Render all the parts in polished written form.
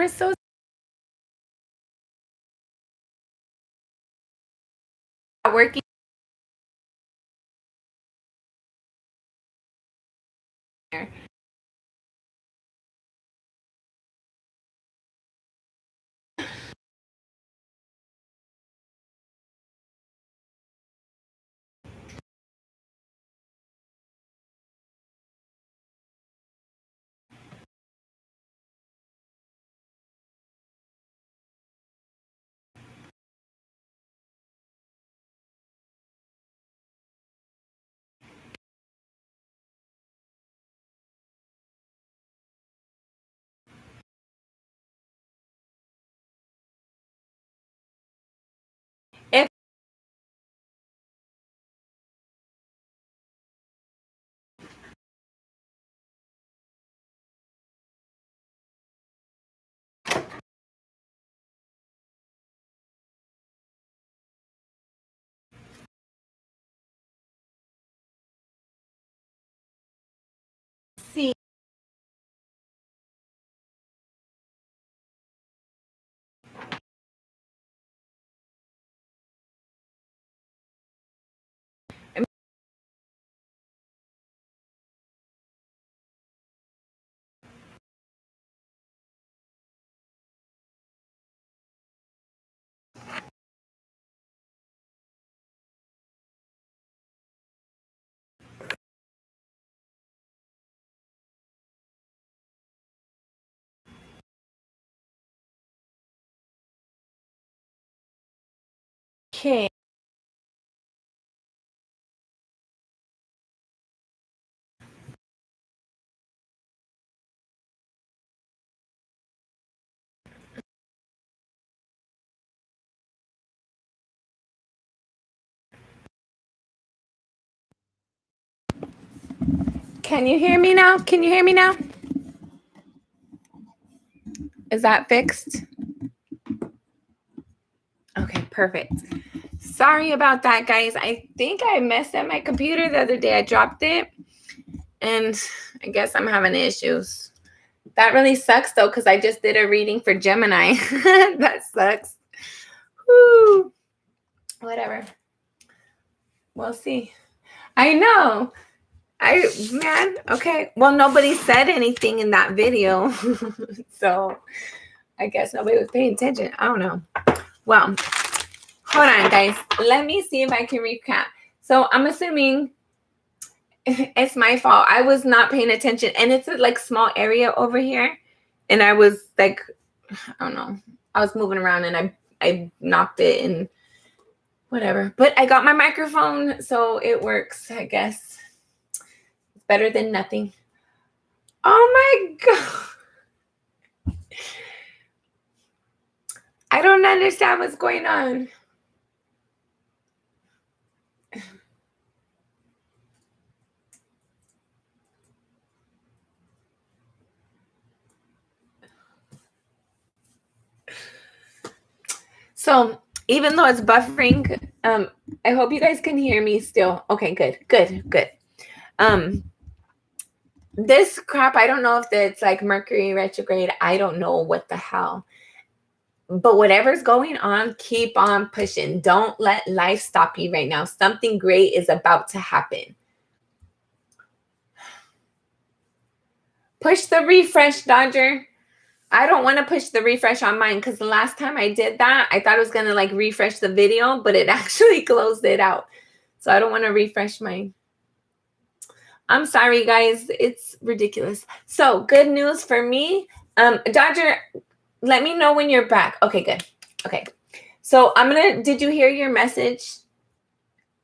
We're so working. Here. If see, okay. Can you hear me now? Can you hear me now? Is that fixed? Okay, perfect. Sorry about that, guys. I think I messed up my computer the other day. I dropped it, and I guess I'm having issues. That really sucks, though, because I just did a reading for Gemini. That sucks. Woo. Whatever. We'll see. I know. Man, okay. Well, nobody said anything in that video. So I guess nobody was paying attention. I don't know. Well, hold on, guys. Let me see if I can recap. So I'm assuming it's my fault. I was not paying attention. And it's a like small area over here. And I was like, I don't know. I was moving around and I knocked it and whatever. But I got my microphone, so it works, I guess. It's better than nothing. Oh my God. I don't understand what's going on. So even though it's buffering, I hope you guys can hear me still. Okay, good. This crap, I don't know if it's like Mercury retrograde. I don't know what the hell. But whatever's going on, keep on pushing. Don't let life stop you right now. Something great is about to happen. Push the refresh, Dodger. I don't want to push the refresh on mine because the last time I did that, I thought it was going to like refresh the video, but it actually closed it out. So I don't want to refresh mine. I'm sorry, guys. It's ridiculous. So good news for me. Dodger, let me know when you're back. Okay, good. Okay. So did you hear your message?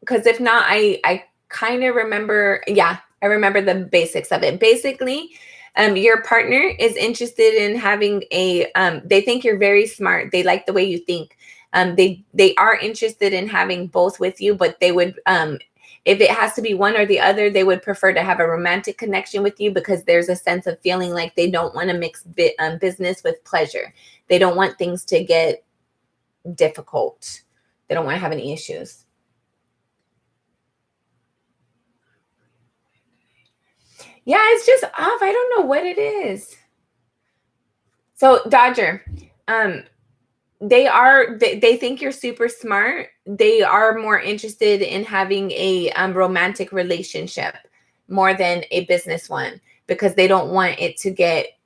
Because if not, I kind of remember. Yeah, I remember the basics of it. Basically, your partner is interested in having they think you're very smart. They like the way you think. They are interested in having both with you, but they would, if it has to be one or the other, they would prefer to have a romantic connection with you because there's a sense of feeling like they don't want to mix business with pleasure. They don't want things to get difficult. They don't want to have any issues. Yeah, it's just off. I don't know what it is. So Dodger, they think you're super smart. They are more interested in having a romantic relationship more than a business one, because they don't want it to get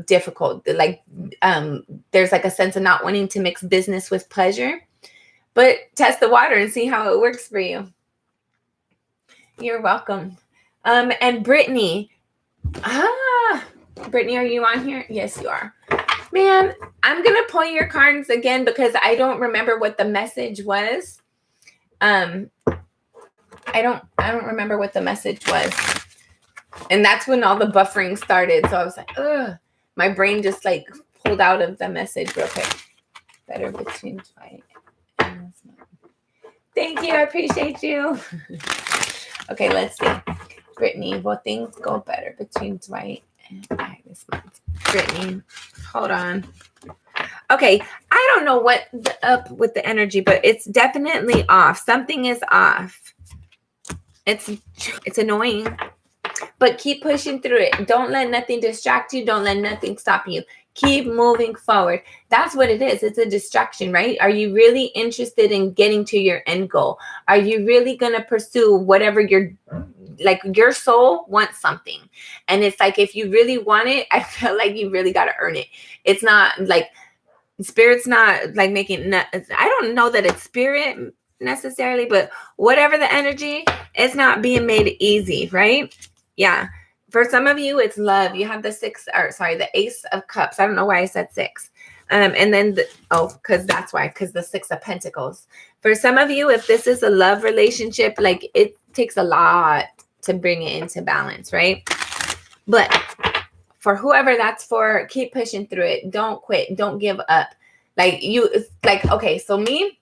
difficult. Like there's like a sense of not wanting to mix business with pleasure. But test the water and see how it works for you. You're welcome. And Brittany. Brittany, are you on here? Yes, you are. Man, I'm gonna pull your cards again because I don't remember what the message was. I don't remember what the message was. And that's when all the buffering started. So I was like, ugh. My brain just like pulled out of the message real quick. Better between fight. Thank you. I appreciate you. Okay, let's see. Brittany, will things go better between Dwight and I this month? Brittany, hold on. Okay, I don't know what up with the energy, but it's definitely off. Something is off. It's annoying, but keep pushing through it. Don't let nothing distract you. Don't let nothing stop you. Keep moving forward. That's what it is. It's a distraction, right? Are you really interested in getting to your end goal? Are you really going to pursue whatever your soul wants something? And it's like, if you really want it, I feel like you really got to earn it. It's not like spirit's not like making, I don't know that it's spirit necessarily, but whatever the energy, it's not being made easy, right? Yeah. For some of you, it's love. You have the Ace of Cups. I don't know why I said 6. And then, because that's why, because the 6 of Pentacles. For some of you, if this is a love relationship, like it takes a lot to bring it into balance, right? But for whoever that's for, keep pushing through it. Don't quit. Don't give up. Okay, so me,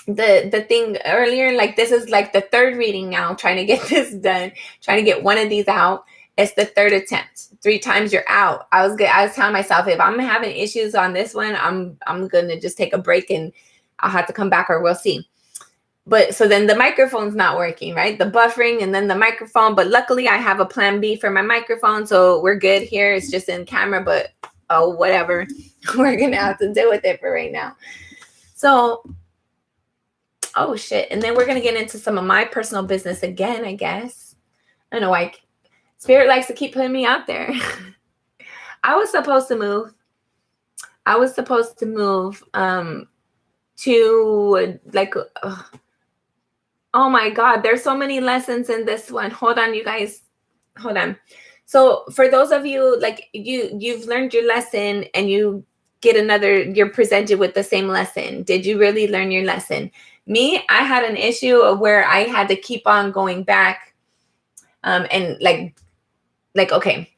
the thing earlier, like this is like the 3rd reading now, trying to get this done, trying to get one of these out. It's the 3rd attempt. 3 times you're out. I was telling myself, if I'm having issues on this one, I'm gonna just take a break and I'll have to come back, or we'll see. But so then the microphone's not working, right? The buffering and then the microphone. But luckily I have a plan B for my microphone, so we're good here. It's just in camera, but whatever. We're gonna have to deal with it for right now. So shit. And then we're gonna get into some of my personal business again, I guess. I don't know why Spirit likes to keep putting me out there. I was supposed to move to like, oh my God, there's so many lessons in this one. Hold on, you guys. Hold on. So for those of you, like you've learned your lesson and you get you're presented with the same lesson. Did you really learn your lesson? Me, I had an issue of where I had to keep on going back. And okay,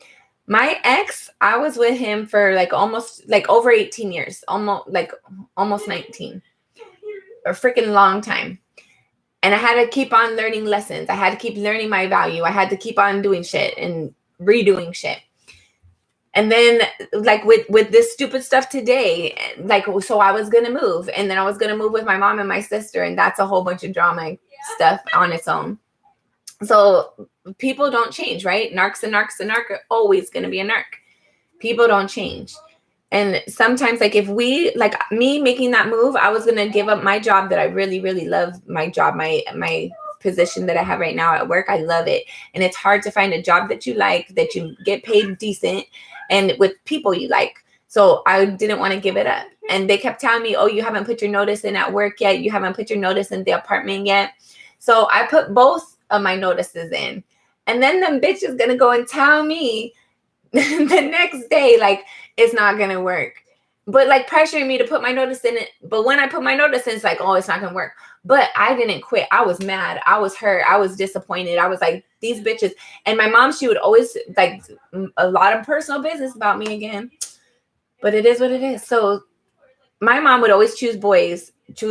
my ex, I was with him for like almost like over 18 years, almost 19, a freaking long time. And I had to keep on learning lessons. I had to keep learning my value. I had to keep on doing shit and redoing shit. And then like with this stupid stuff today, like, so I was going to move, and then I was going to move with my mom and my sister. And that's a whole bunch of drama stuff on its own. So people don't change, right? Narcs are always going to be a narc. People don't change. And sometimes, like, if we, like me making that move, I was going to give up my job that I really, really love, my job, my position that I have right now at work. I love it. And it's hard to find a job that you like, that you get paid decent, and with people you like. So I didn't want to give it up. And they kept telling me, oh, you haven't put your notice in at work yet. You haven't put your notice in the apartment yet. So I put both of my notices in. And then them bitches gonna go and tell me the next day, like, it's not gonna work. But like pressuring me to put my notice in it. But when I put my notice in, it's like, oh, it's not gonna work. But I didn't quit. I was mad. I was hurt. I was disappointed. I was like, these bitches. And my mom, she would always, like, a lot of personal business about me again. But it is what it is. So my mom would always choose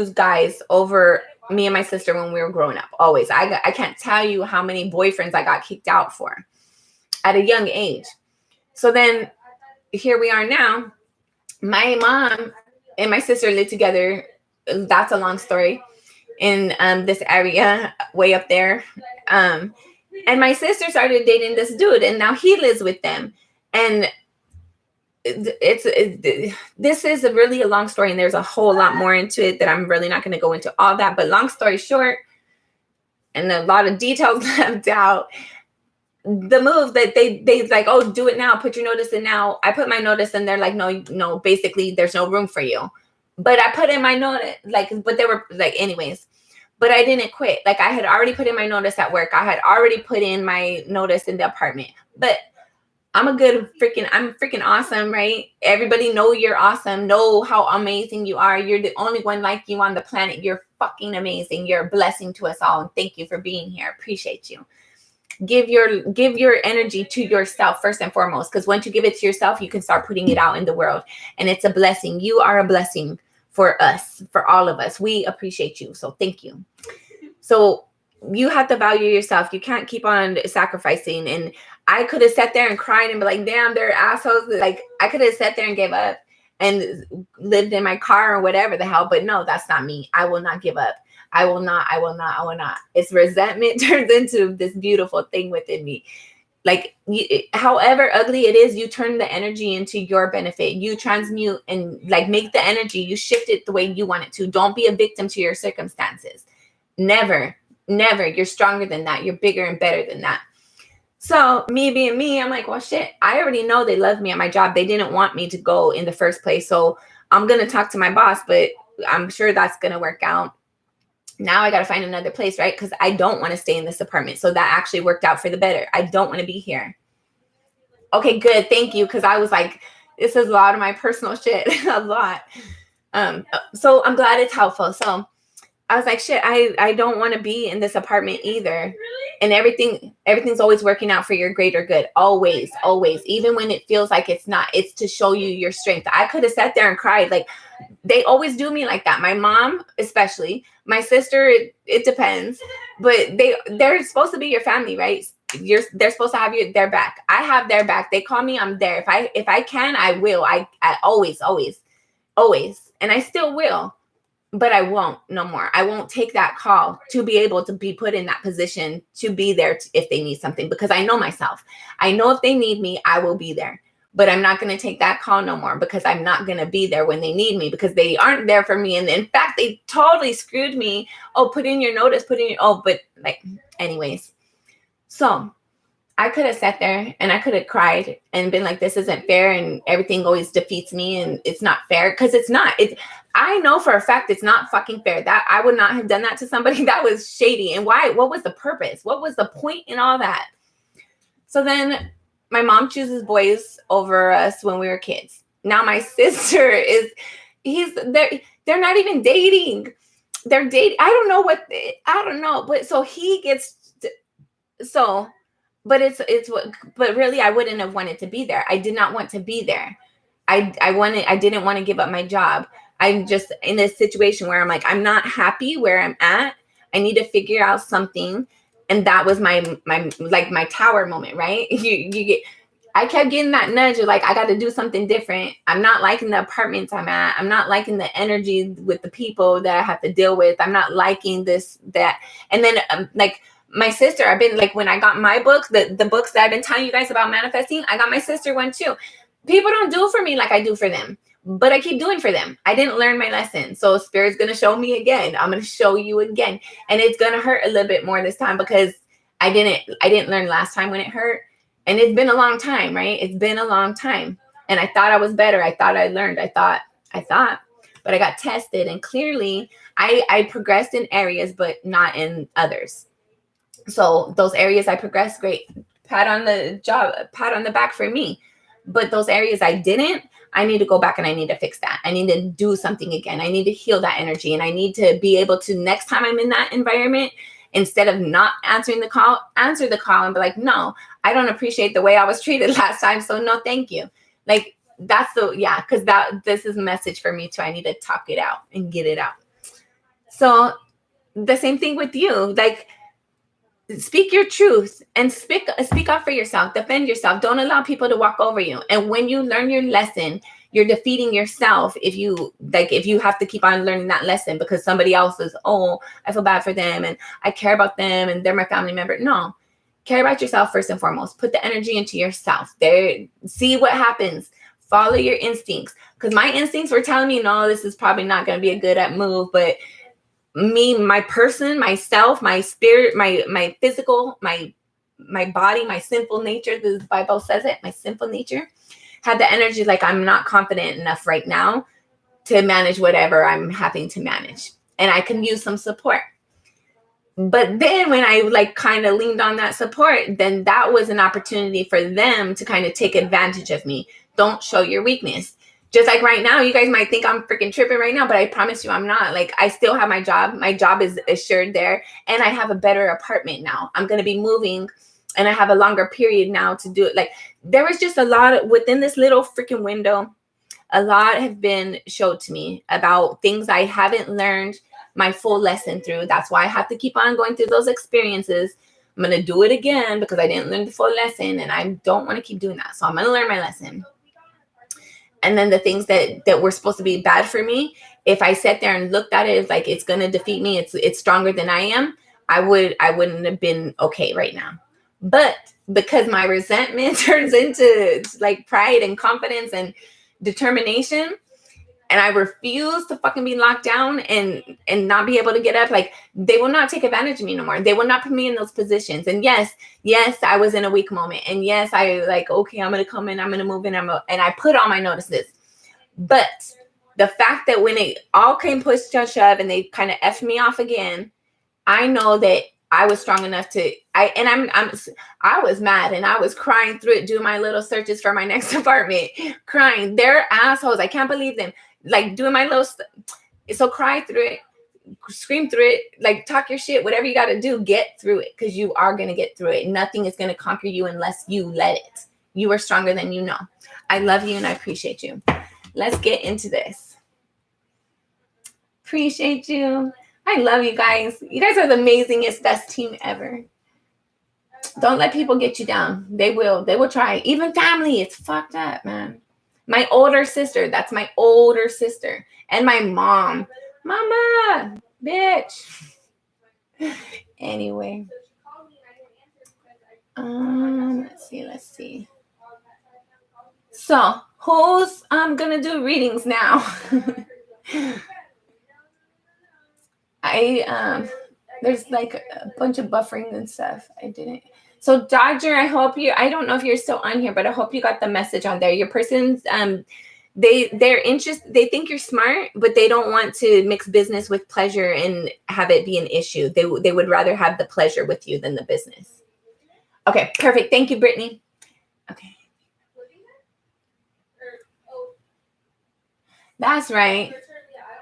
guys over me and my sister when we were growing up. Always. I can't tell you how many boyfriends I got kicked out for at a young age. So then here we are now. My mom and my sister lived together. That's a long story. In this area way up there. And my sister started dating this dude, and now he lives with them. And this is really a long story, and there's a whole lot more into it that I'm really not going to go into all that. But long story short, and a lot of details left out, the move that they like, oh, do it now, put your notice in now. I put my notice and they're like, no, basically there's no room for you. But I put in my notice, like, but they were like, anyways, but I didn't quit. Like, I had already put in my notice at work. I had already put in my notice in the apartment. But I'm freaking awesome, right? Everybody know you're awesome. Know how amazing you are. You're the only one like you on the planet. You're fucking amazing. You're a blessing to us all. And thank you for being here. Appreciate you. Give your energy to yourself first and foremost, because once you give it to yourself, you can start putting it out in the world, and it's a blessing. You are a blessing for us, for all of us. We appreciate you, so thank you. So you have to value yourself. You can't keep on sacrificing. And I could have sat there and cried and be like, damn, they're assholes. Like, I could have sat there and gave up and lived in my car or whatever the hell, but no, that's not me. I will not give up. I will not. It's resentment turns into this beautiful thing within me. Like, however ugly it is, you turn the energy into your benefit. You transmute and like make the energy, you shift it the way you want it to. Don't be a victim to your circumstances. Never. You're stronger than that. You're bigger and better than that. So me being me, I'm like, well, shit, I already know they love me at my job. They didn't want me to go in the first place. So I'm going to talk to my boss, but I'm sure that's going to work out. Now I got to find another place, right? Because I don't want to stay in this apartment. So that actually worked out for the better. I don't want to be here. Okay, good. Thank you. Because I was like, this is a lot of my personal shit. A lot. So I'm glad it's helpful. So I was like, shit, I don't want to be in this apartment either. And everything's always working out for your greater good. Always. Even when it feels like it's not, it's to show you your strength. I could have sat there and cried. Like, they always do me like that. My mom, especially. My sister, it depends. But they're supposed to be your family, right? They're supposed to have their back. I have their back. They call me, I'm there. If I can, I will. I always. And I still will. But I won't no more. I won't take that call to be able to be put in that position to be there if they need something, because I know myself. I know if they need me, I will be there. But I'm not going to take that call no more, because I'm not going to be there when they need me, because they aren't there for me. And in fact, they totally screwed me. Oh, put in your notice, but like, anyways. So I could have sat there and I could have cried and been like, this isn't fair. And everything always defeats me. And it's not fair, because it's not. I know for a fact it's not fucking fair. That I would not have done that to somebody. That was shady. And why? What was the purpose? What was the point in all that? So then my mom chooses boys over us when we were kids. Now my sister they're not even dating. They're dating. I don't know. But so he gets but but really I wouldn't have wanted to be there. I did not want to be there. I didn't want to give up my job. I'm just in a situation where I'm like, I'm not happy where I'm at. I need to figure out something. And that was my tower moment, right? I kept getting that nudge of like, I got to do something different. I'm not liking the apartments I'm at. I'm not liking the energy with the people that I have to deal with. I'm not liking this, that. And then like my sister, I've been like, when I got my books, the books that I've been telling you guys about manifesting, I got my sister one too. People don't do for me like I do for them, but I keep doing for them. I didn't learn my lesson. So Spirit's going to show me again. I'm going to show you again. And it's going to hurt a little bit more this time, because I didn't learn last time when it hurt. And it's been a long time, right? It's been a long time. And I thought I was better. I thought I learned. I thought, but I got tested. And clearly I progressed in areas, but not in others. So those areas I progressed, great. Pat on the back for me. But those areas I didn't, I need to go back and I need to fix that. I need to do something again. I need to heal that energy. And I need to be able to, next time I'm in that environment, instead of not answering the call, answer the call and be like, no, I don't appreciate the way I was treated last time. So no, thank you. Like, that's because this is a message for me too. I need to talk it out and get it out. So the same thing with you. Like, speak your truth and speak up for yourself. Defend yourself. Don't allow people to walk over you. And when you learn your lesson, you're defeating yourself if you have to keep on learning that lesson because somebody else is, oh, I feel bad for them and I care about them and they're my family member. No, care about yourself first and foremost. Put the energy into yourself. See what happens. Follow your instincts. Because my instincts were telling me, no, this is probably not going to be a good move. But me, my person, myself, my spirit, my physical, my body, my sinful nature, the Bible says it, my sinful nature, had the energy like I'm not confident enough right now to manage whatever I'm having to manage. And I can use some support. But then when I like kind of leaned on that support, then that was an opportunity for them to kind of take advantage of me. Don't show your weakness. Just like right now, you guys might think I'm freaking tripping right now, but I promise you I'm not. Like, I still have my job. My job is assured there. And I have a better apartment now. I'm going to be moving and I have a longer period now to do it. Like, there was just a lot within this little freaking window. A lot have been showed to me about things I haven't learned my full lesson through. That's why I have to keep on going through those experiences. I'm going to do it again because I didn't learn the full lesson and I don't want to keep doing that. So I'm going to learn my lesson. And then the things that were supposed to be bad for me, if I sat there and looked at it as like it's going to defeat me, it's stronger than I am, I wouldn't have been okay right now. But because my resentment turns into like pride and confidence and determination, and I refuse to fucking be locked down and not be able to get up, like, they will not take advantage of me no more. They will not put me in those positions. And yes, I was in a weak moment. And yes, I like, okay, I'm going to come in, I'm going to move in, and I put all my notices. But the fact that when it all came push to shove and they kind of effed me off again, I know that I was strong enough to, I was mad and I was crying through it, doing my little searches for my next apartment, crying. They're assholes. I can't believe them. Like, doing my little so cry through it, scream through it, like, talk your shit, whatever you got to do, get through it, because you are going to get through it. Nothing is going to conquer you unless you let it. You are stronger than you know. I love you and I appreciate you. Let's get into this. Appreciate you. I love you guys. You guys are the amazingest, best team ever. Don't let people get you down. They will try. Even family, it's fucked up, man. My older sister, that's my older sister. And my mom. Mama, bitch. Anyway. Let's see. So, who's gonna do readings now? There's like a bunch of buffering and stuff. I didn't. So Dodger, I don't know if you're still on here, but I hope you got the message on there. Your person's, they're interested, they think you're smart, but they don't want to mix business with pleasure and have it be an issue. They would rather have the pleasure with you than the business. Okay, perfect. Thank you, Brittany. Okay. That's right.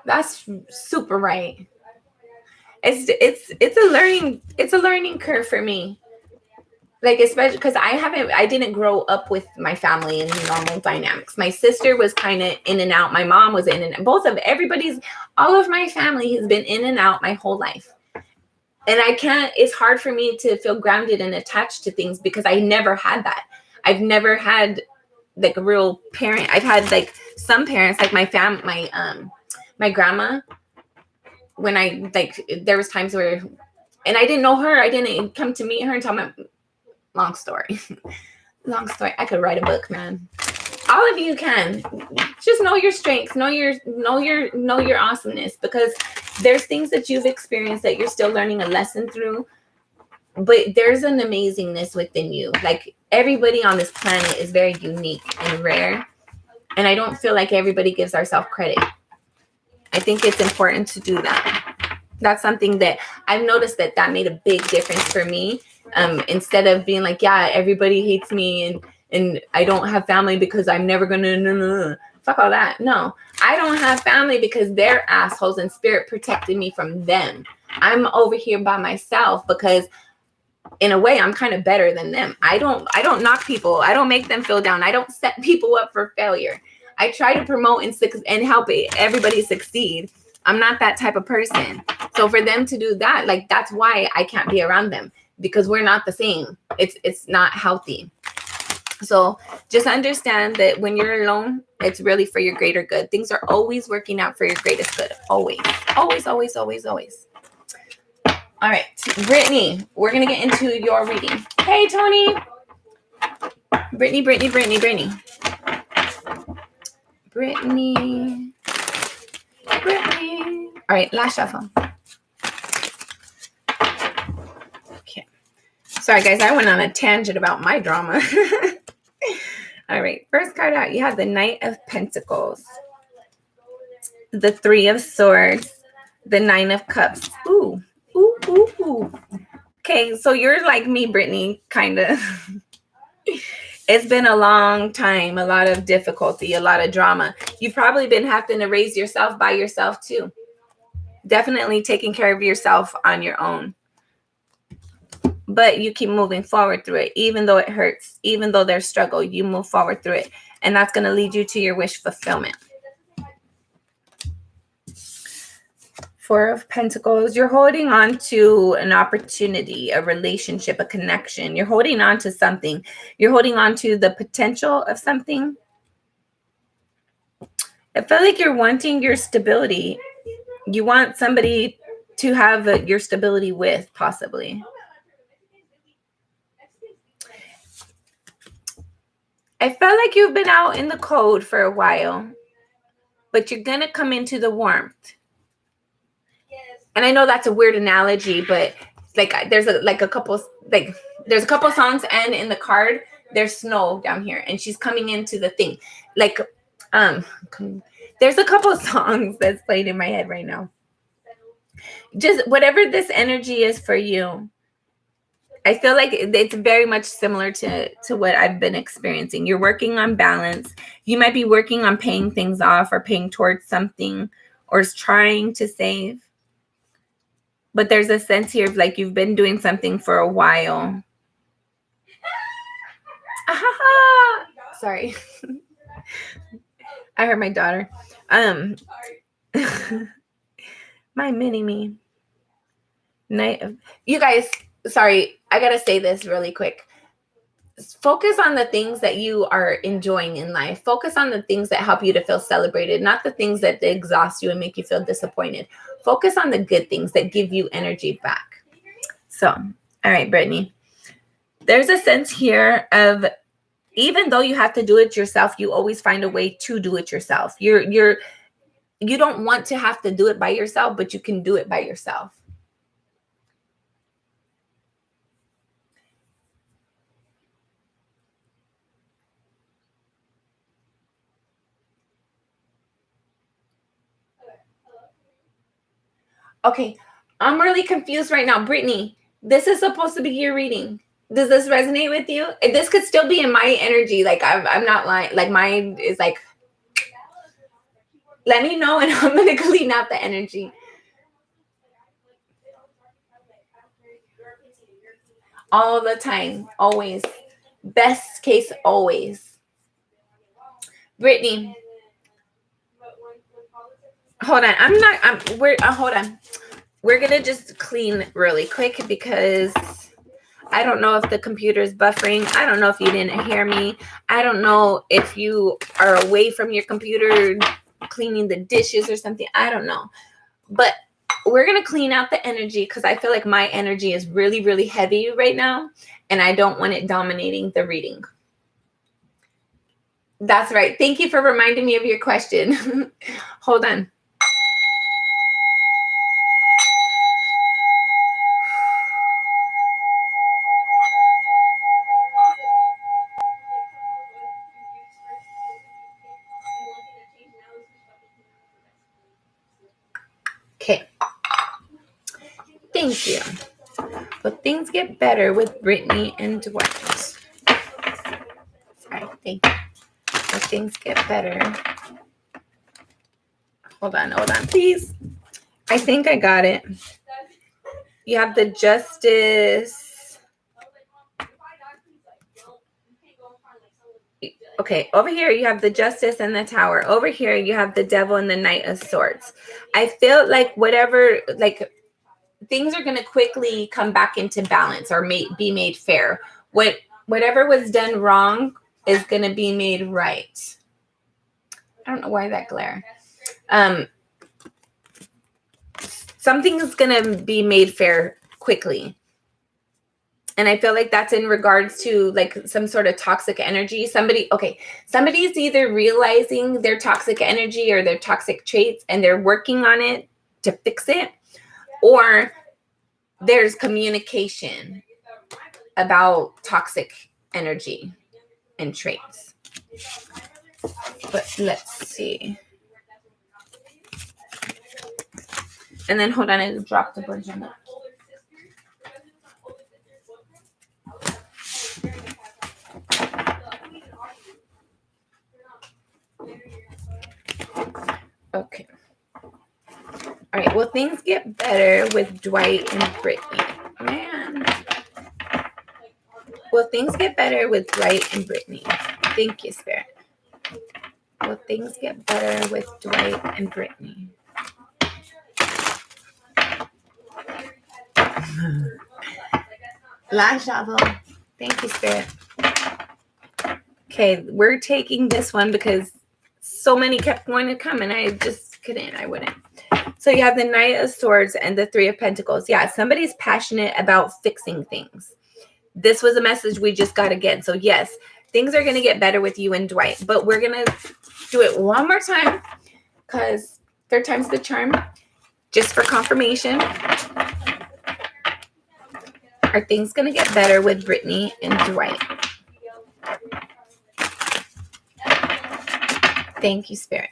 That's super right. It's a learning curve for me. Like, especially because I didn't grow up with my family in normal dynamics. My sister was kind of in and out. My mom was in and out. All of my family has been in and out my whole life. And it's hard for me to feel grounded and attached to things because I never had that. I've never had like a real parent. I've had like some parents, like my grandma, when there was times where, and I didn't know her. I didn't come to meet her until long story. I could write a book, man. All of you can. Just know your strengths, know your awesomeness, because there's things that you've experienced that you're still learning a lesson through. But there's an amazingness within you. Like, everybody on this planet is very unique and rare. And I don't feel like everybody gives ourselves credit. I think it's important to do that. That's something that I've noticed that made a big difference for me. Instead of being like, yeah, everybody hates me and I don't have family because I'm never going to, fuck all that. No, I don't have family because they're assholes and spirit protected me from them. I'm over here by myself because in a way I'm kind of better than them. I don't knock people. I don't make them feel down. I don't set people up for failure. I try to promote and help everybody succeed. I'm not that type of person. So for them to do that, like, that's why I can't be around them, because we're not the same. It's not healthy. So just understand that when you're alone, it's really for your greater good. Things are always working out for your greatest good. Always, always, always, always, always. All right, Brittany, we're going to get into your reading. Hey, Tony. Brittany. Brittany. Brittany. All right, last shuffle. Okay. Sorry, guys. I went on a tangent about my drama. All right. First card out, you have the Knight of Pentacles, the Three of Swords, the Nine of Cups. Ooh. Ooh, ooh, ooh. Okay, so you're like me, Brittany, kind of. It's been a long time, a lot of difficulty, a lot of drama. You've probably been having to raise yourself by yourself too. Definitely taking care of yourself on your own. But you keep moving forward through it, even though it hurts, even though there's struggle, you move forward through it. And that's going to lead you to your wish fulfillment. Four of Pentacles, you're holding on to an opportunity, a relationship, a connection. You're holding on to something. You're holding on to the potential of something. I feel like you're wanting your stability. You want somebody to have your stability with, possibly. I felt like you've been out in the cold for a while, but you're going to come into the warmth. And I know that's a weird analogy, but like there's a couple songs, and in the card there's snow down here, and she's coming into the thing. Like there's a couple songs that's played in my head right now. Just whatever this energy is for you, I feel like it's very much similar to what I've been experiencing. You're working on balance. You might be working on paying things off or paying towards something or trying to save. But there's a sense here of like you've been doing something for a while. Sorry. I heard my daughter. My mini-me. You guys, sorry, I gotta say this really quick. Focus on the things that you are enjoying in life. Focus on the things that help you to feel celebrated, not the things that exhaust you and make you feel disappointed. Focus on the good things that give you energy back. So, all right, Brittany. There's a sense here of even though you have to do it yourself, you always find a way to do it yourself. You don't want to have to do it by yourself, but you can do it by yourself. Okay, I'm really confused right now. Brittany, this is supposed to be your reading. Does this resonate with you? This could still be in my energy. Like, I'm not lying. Like, mine is like, let me know and I'm going to clean out the energy. All the time. Always. Best case, always. Brittany. Hold on. Hold on. We're going to just clean really quick because I don't know if the computer is buffering. I don't know if you didn't hear me. I don't know if you are away from your computer cleaning the dishes or something. I don't know. But we're going to clean out the energy because I feel like my energy is really, really heavy right now. And I don't want it dominating the reading. That's right. Thank you for reminding me of your question. Hold on. Okay. Thank you. But things get better with Brittany and Dwight. Sorry, thank you. But things get better. Hold on, please. I think I got it. You have the Justice. Okay, over here you have the Justice and the Tower. Over here you have the Devil and the Knight of Swords. I feel like things are going to quickly come back into balance or be made fair. Whatever was done wrong is going to be made right. I don't know why that glare. Something is going to be made fair quickly. And I feel like that's in regards to like some sort of toxic energy. Somebody's either realizing their toxic energy or their toxic traits and they're working on it to fix it, or there's communication about toxic energy and traits. But let's see. And then hold on, I dropped a bunch on that. Okay. All right. Will things get better with Dwight and Brittany? Man. Will things get better with Dwight and Brittany? Thank you, Spirit. Will things get better with Dwight and Brittany? Last shovel. Thank you, Spirit. Okay, we're taking this one because so many kept wanting to come and I just couldn't. I wouldn't. So you have the Knight of Swords and the Three of Pentacles. Yeah, somebody's passionate about fixing things. This was a message we just got again. So yes, things are going to get better with you and Dwight. But we're going to do it one more time because third time's the charm. Just for confirmation. Are things going to get better with Brittany and Dwight? Thank you, Spirit.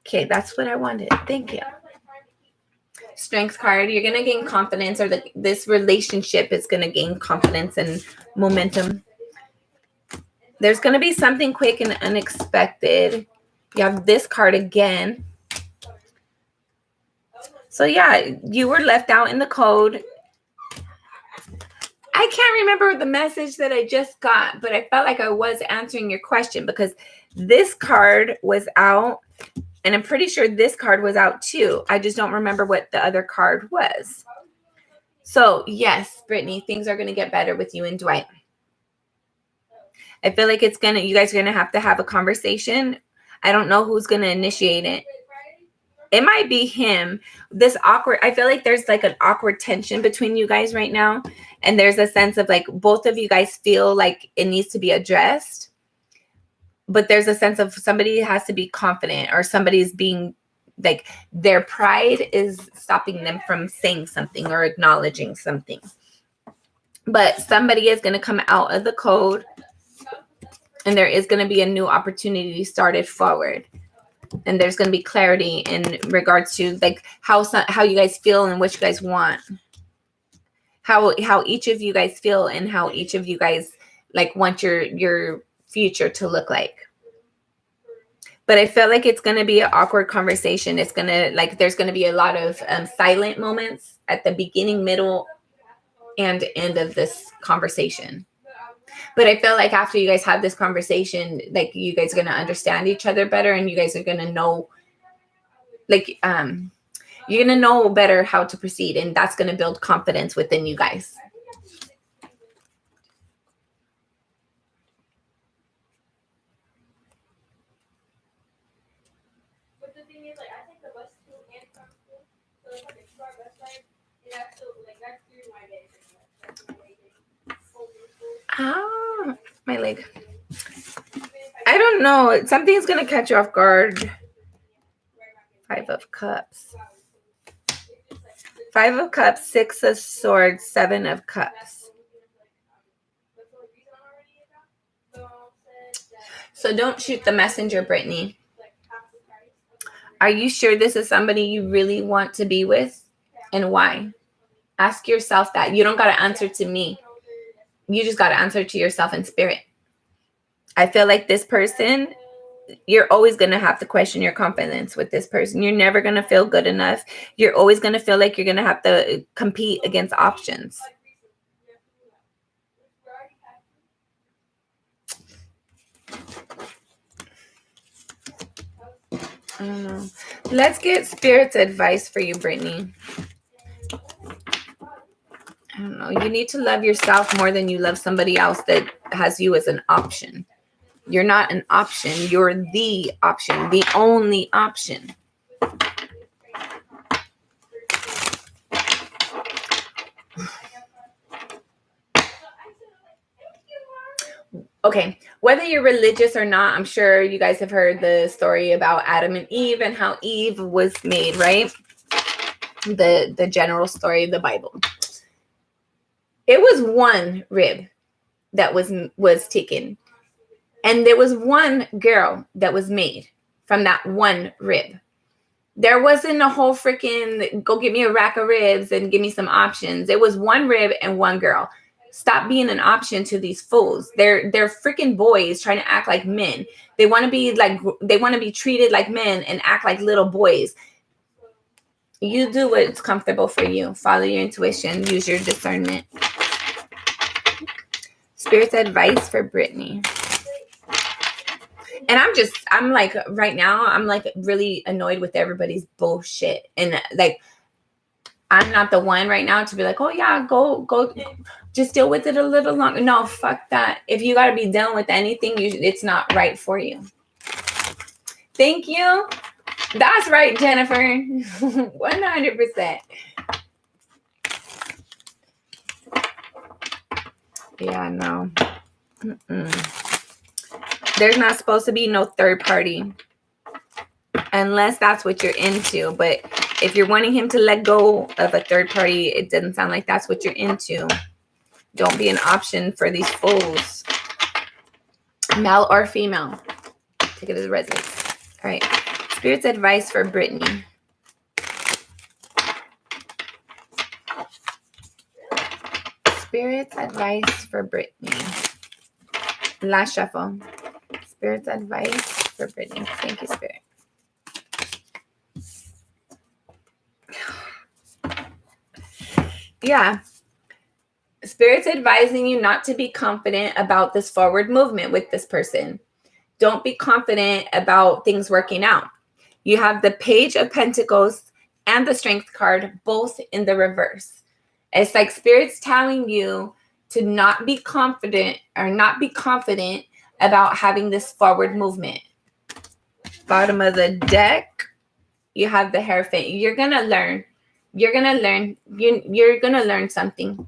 Okay, that's what I wanted. Thank you. Strength card. You're going to gain confidence, or this relationship is going to gain confidence and momentum. There's going to be something quick and unexpected. You have this card again. So yeah, you were left out in the code. I can't remember the message that I just got, but I felt like I was answering your question because this card was out, and I'm pretty sure this card was out too. I just don't remember what the other card was. So yes, Brittany, things are going to get better with you and Dwight. I feel like you guys are going to have a conversation. I don't know who's going to initiate it. It might be him. I feel like there's like an awkward tension between you guys right now. And there's a sense of like both of you guys feel like it needs to be addressed. But there's a sense of somebody has to be confident, or somebody's being like, their pride is stopping them from saying something or acknowledging something. But somebody is going to come out of the code, and there is going to be a new opportunity started forward. And there's going to be clarity in regards to like how you guys feel and what you guys want. How each of you guys feel and how each of you guys like want your future to look like. But I feel like it's going to be an awkward conversation. It's going to there's going to be a lot of silent moments at the beginning, middle, and end of this conversation. But I feel like after you guys have this conversation, like you guys are going to understand each other better, and you guys are going to know, like, you're going to know better how to proceed, and that's going to build confidence within you guys. But the thing is, like, I take the bus to and from school, so it's like a 2-hour bus ride, and that's still, like, that's through my day, pretty much. That's my day. Ah, my leg. I don't know. Something's going to catch you off guard. 5 of Cups. 5 of Cups, 6 of Swords, 7 of Cups. So don't shoot the messenger, Brittany. Are you sure this is somebody you really want to be with? And why? Ask yourself that. You don't got to answer to me. You just got to answer to yourself in spirit. I feel like this person, you're always going to have to question your confidence with this person. You're never going to feel good enough. You're always going to feel like you're going to have to compete against options. I don't know. Let's get Spirit's advice for you, Brittany. I don't know. You need to love yourself more than you love somebody else that has you as an option. You're not an option. You're the option, the only option. Okay, whether you're religious or not, I'm sure you guys have heard the story about Adam and Eve and how Eve was made, right? The general story of the Bible. It was one rib that was taken, and there was one girl that was made from that one rib. There wasn't a whole freaking go get me a rack of ribs and give me some options. It was one rib and one girl. Stop being an option to these fools. They're freaking boys trying to act like men. They want to be treated like men and act like little boys. You do what's comfortable for you. Follow your intuition. Use your discernment. Spirit's advice for Brittany. And I'm like, right now, I'm like really annoyed with everybody's bullshit. And like, I'm not the one right now to be like, oh yeah, go, just deal with it a little longer. No, fuck that. If you got to be done with anything, it's not right for you. Thank you. That's right, Jennifer. 100%. Yeah, no. There's not supposed to be no third party unless that's what you're into. But if you're wanting him to let go of a third party, it doesn't sound like that's what you're into. Don't be an option for these fools. Male or female. Take it as resonates. All right. Spirit's advice for Brittany. Spirit's advice for Brittany. Last shuffle. Spirit's advice for Brittany. Thank you, Spirit. Yeah. Spirit's advising you not to be confident about this forward movement with this person. Don't be confident about things working out. You have the Page of Pentacles and the Strength card both in the reverse. It's like Spirit's telling you to not be confident about having this forward movement. Bottom of the deck, you have the Hierophant. You're going to learn. You're going to learn. You're going to learn something.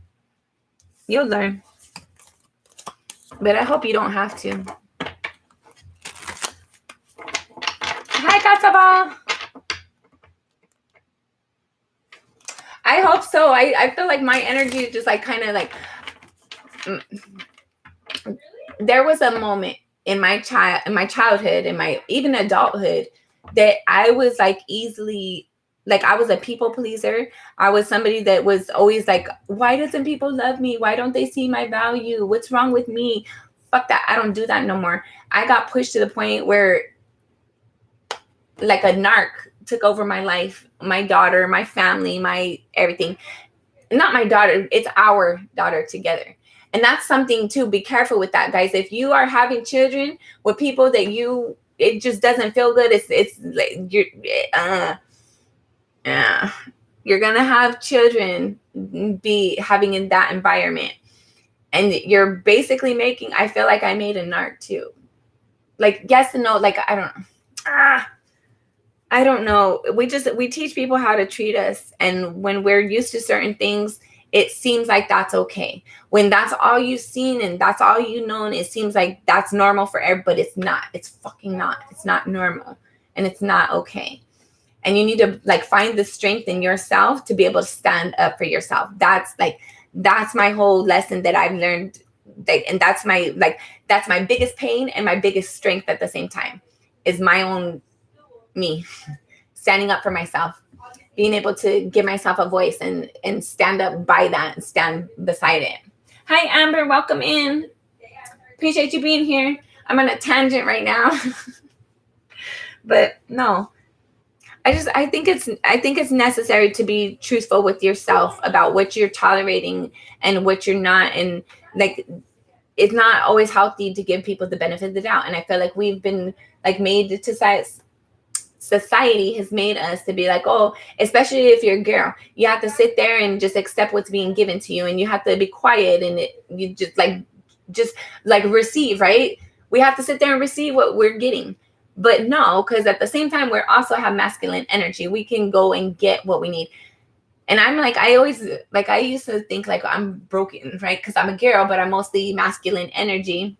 You'll learn. But I hope you don't have to. Hi, Kasaba. I hope so. I feel like my energy is just like kind of like... There was a moment in my childhood, in my even adulthood, that I was like easily... Like I was a people pleaser. I was somebody that was always like, why doesn't people love me? Why don't they see my value? What's wrong with me? Fuck that. I don't do that no more. I got pushed to the point where like a narc took over my life, my daughter, my family, my everything. Not my daughter. It's our daughter together. And that's something to be careful with that, guys. If you are having children with people that it just doesn't feel good. It's like you're gonna have children be having in that environment, and you're basically making... I feel like I made a narc too. Like yes and no. Like I don't know. We teach people how to treat us, and when we're used to certain things, it seems like that's okay. When that's all you've seen and that's all you know, and it seems like that's normal for everybody. It's not. It's fucking not. It's not normal, and it's not okay. And you need to like find the strength in yourself to be able to stand up for yourself. That's my whole lesson that I've learned. And that's my biggest pain and my biggest strength at the same time, is my own me standing up for myself, being able to give myself a voice and stand up by that and stand beside it. Hi, Amber. Welcome in. Appreciate you being here. I'm on a tangent right now. But no. I think it's necessary to be truthful with yourself about what you're tolerating and what you're not. And like, it's not always healthy to give people the benefit of the doubt. And I feel like we've been like made to... Society has made us to be like, oh, especially if you're a girl, you have to sit there and just accept what's being given to you, and you have to be quiet, and you just receive, right? We have to sit there and receive what we're getting. But no, because at the same time, we also have masculine energy. We can go and get what we need. And I'm like, I used to think like I'm broken, right? Because I'm a girl, but I'm mostly masculine energy.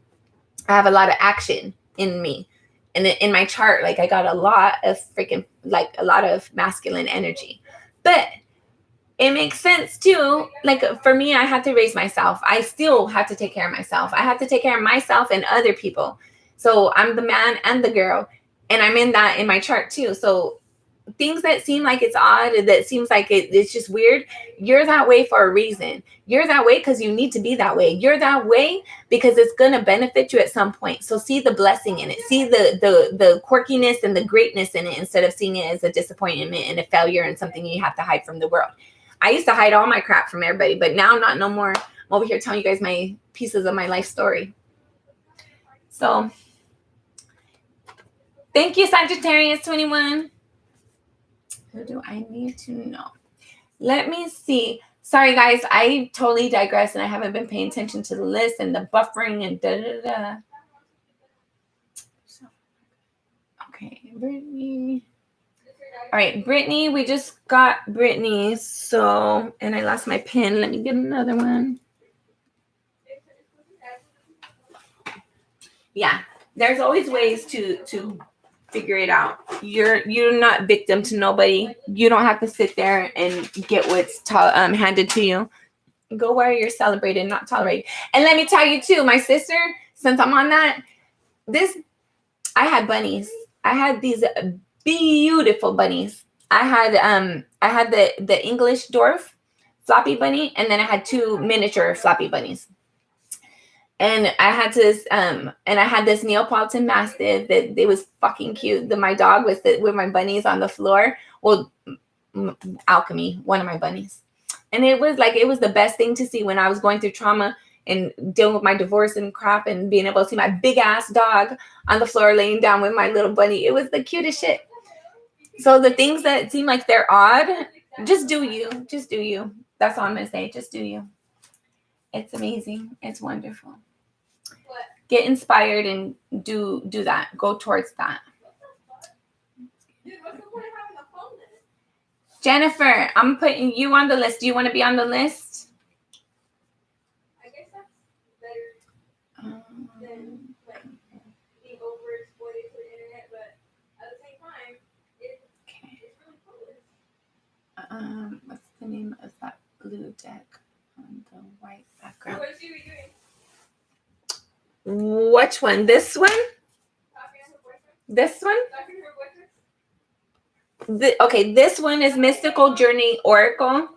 I have a lot of action in me. And in my chart, like I got a lot of masculine energy. But it makes sense too. Like for me, I had to raise myself. I still had to take care of myself. I had to take care of myself and other people. So I'm the man and the girl. And I'm in that in my chart too. So things that seem like it's odd, that seems like it's just weird, you're that way for a reason. You're that way because you need to be that way. You're that way because it's going to benefit you at some point. So see the blessing in it. See the quirkiness and the greatness in it, instead of seeing it as a disappointment and a failure and something you have to hide from the world. I used to hide all my crap from everybody, but now I'm not no more. I'm over here telling you guys my pieces of my life story. So thank you, Sagittarius 21. Who do I need to know? Let me see. Sorry, guys. I totally digress, and I haven't been paying attention to the list and the buffering and da-da-da-da. Okay, Brittany. All right, Brittany. We just got Brittany. So, and I lost my pen. Let me get another one. Yeah, there's always ways to figure it out. You're not victim to nobody. You don't have to sit there and get what's handed to you. Go where you're celebrated, not tolerated. And let me tell you too, my sister, since I'm on that, I had bunnies. I had these beautiful bunnies. I had the English dwarf floppy bunny, and then I had 2 miniature floppy bunnies. And I had this Neapolitan Mastiff that it was fucking cute. My dog was with my bunnies on the floor. Well, Alchemy, one of my bunnies. And it was the best thing to see when I was going through trauma and dealing with my divorce and crap, and being able to see my big ass dog on the floor laying down with my little bunny. It was the cutest shit. So the things that seem like they're odd, just do you. Just do you. That's all I'm going to say. Just do you. It's amazing. It's wonderful. Get inspired and do that. Go towards that. Jennifer, I'm putting you on the list. Do you want to be on the list? I guess that's better than like being overexploited to the internet, but at the same time, it's really cool. What's the name of that blue deck on the white background? What is you doing? Which one? This one? This one? Okay, this one is Mystical Journey Oracle.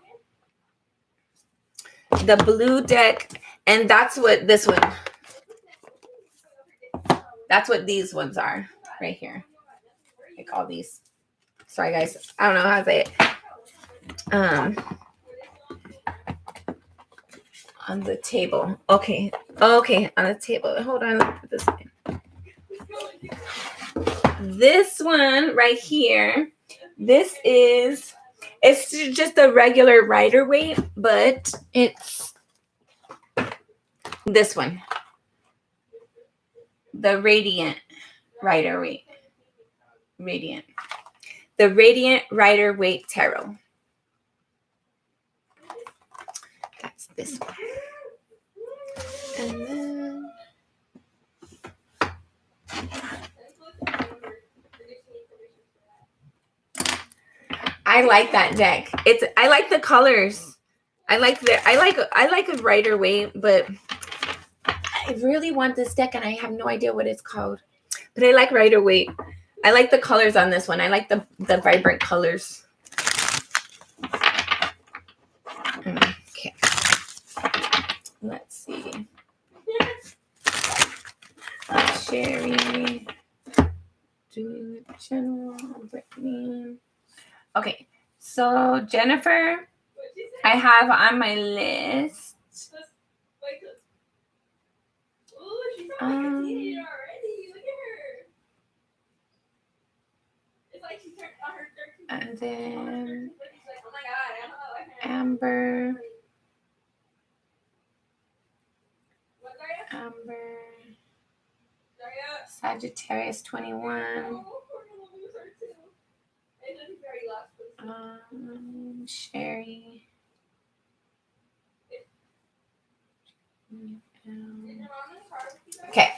The blue deck, and that's what this one. That's what these ones are right here. I call these. Sorry, guys. I don't know how to say it. On the table. Okay, on the table. Hold on. Let me put this in. This one right here. It's just a regular Rider Waite, but it's this one. The Radiant Rider Waite. Radiant. The Radiant Rider Waite Tarot. That's this one. And then I like that deck. I like the colors. I like a Rider Waite, but I really want this deck and I have no idea what it's called. But I like Rider Waite. I like the colors on this one. I like the vibrant colors. Okay. Let's see. Sherry. Doing the general. Brittany. Okay. So Jennifer, I have on my list. already. Look at her. It's like she turned on her 13th. And then Like, oh my god, Amber. What, Amber. Sagittarius 21. Sherry. Okay.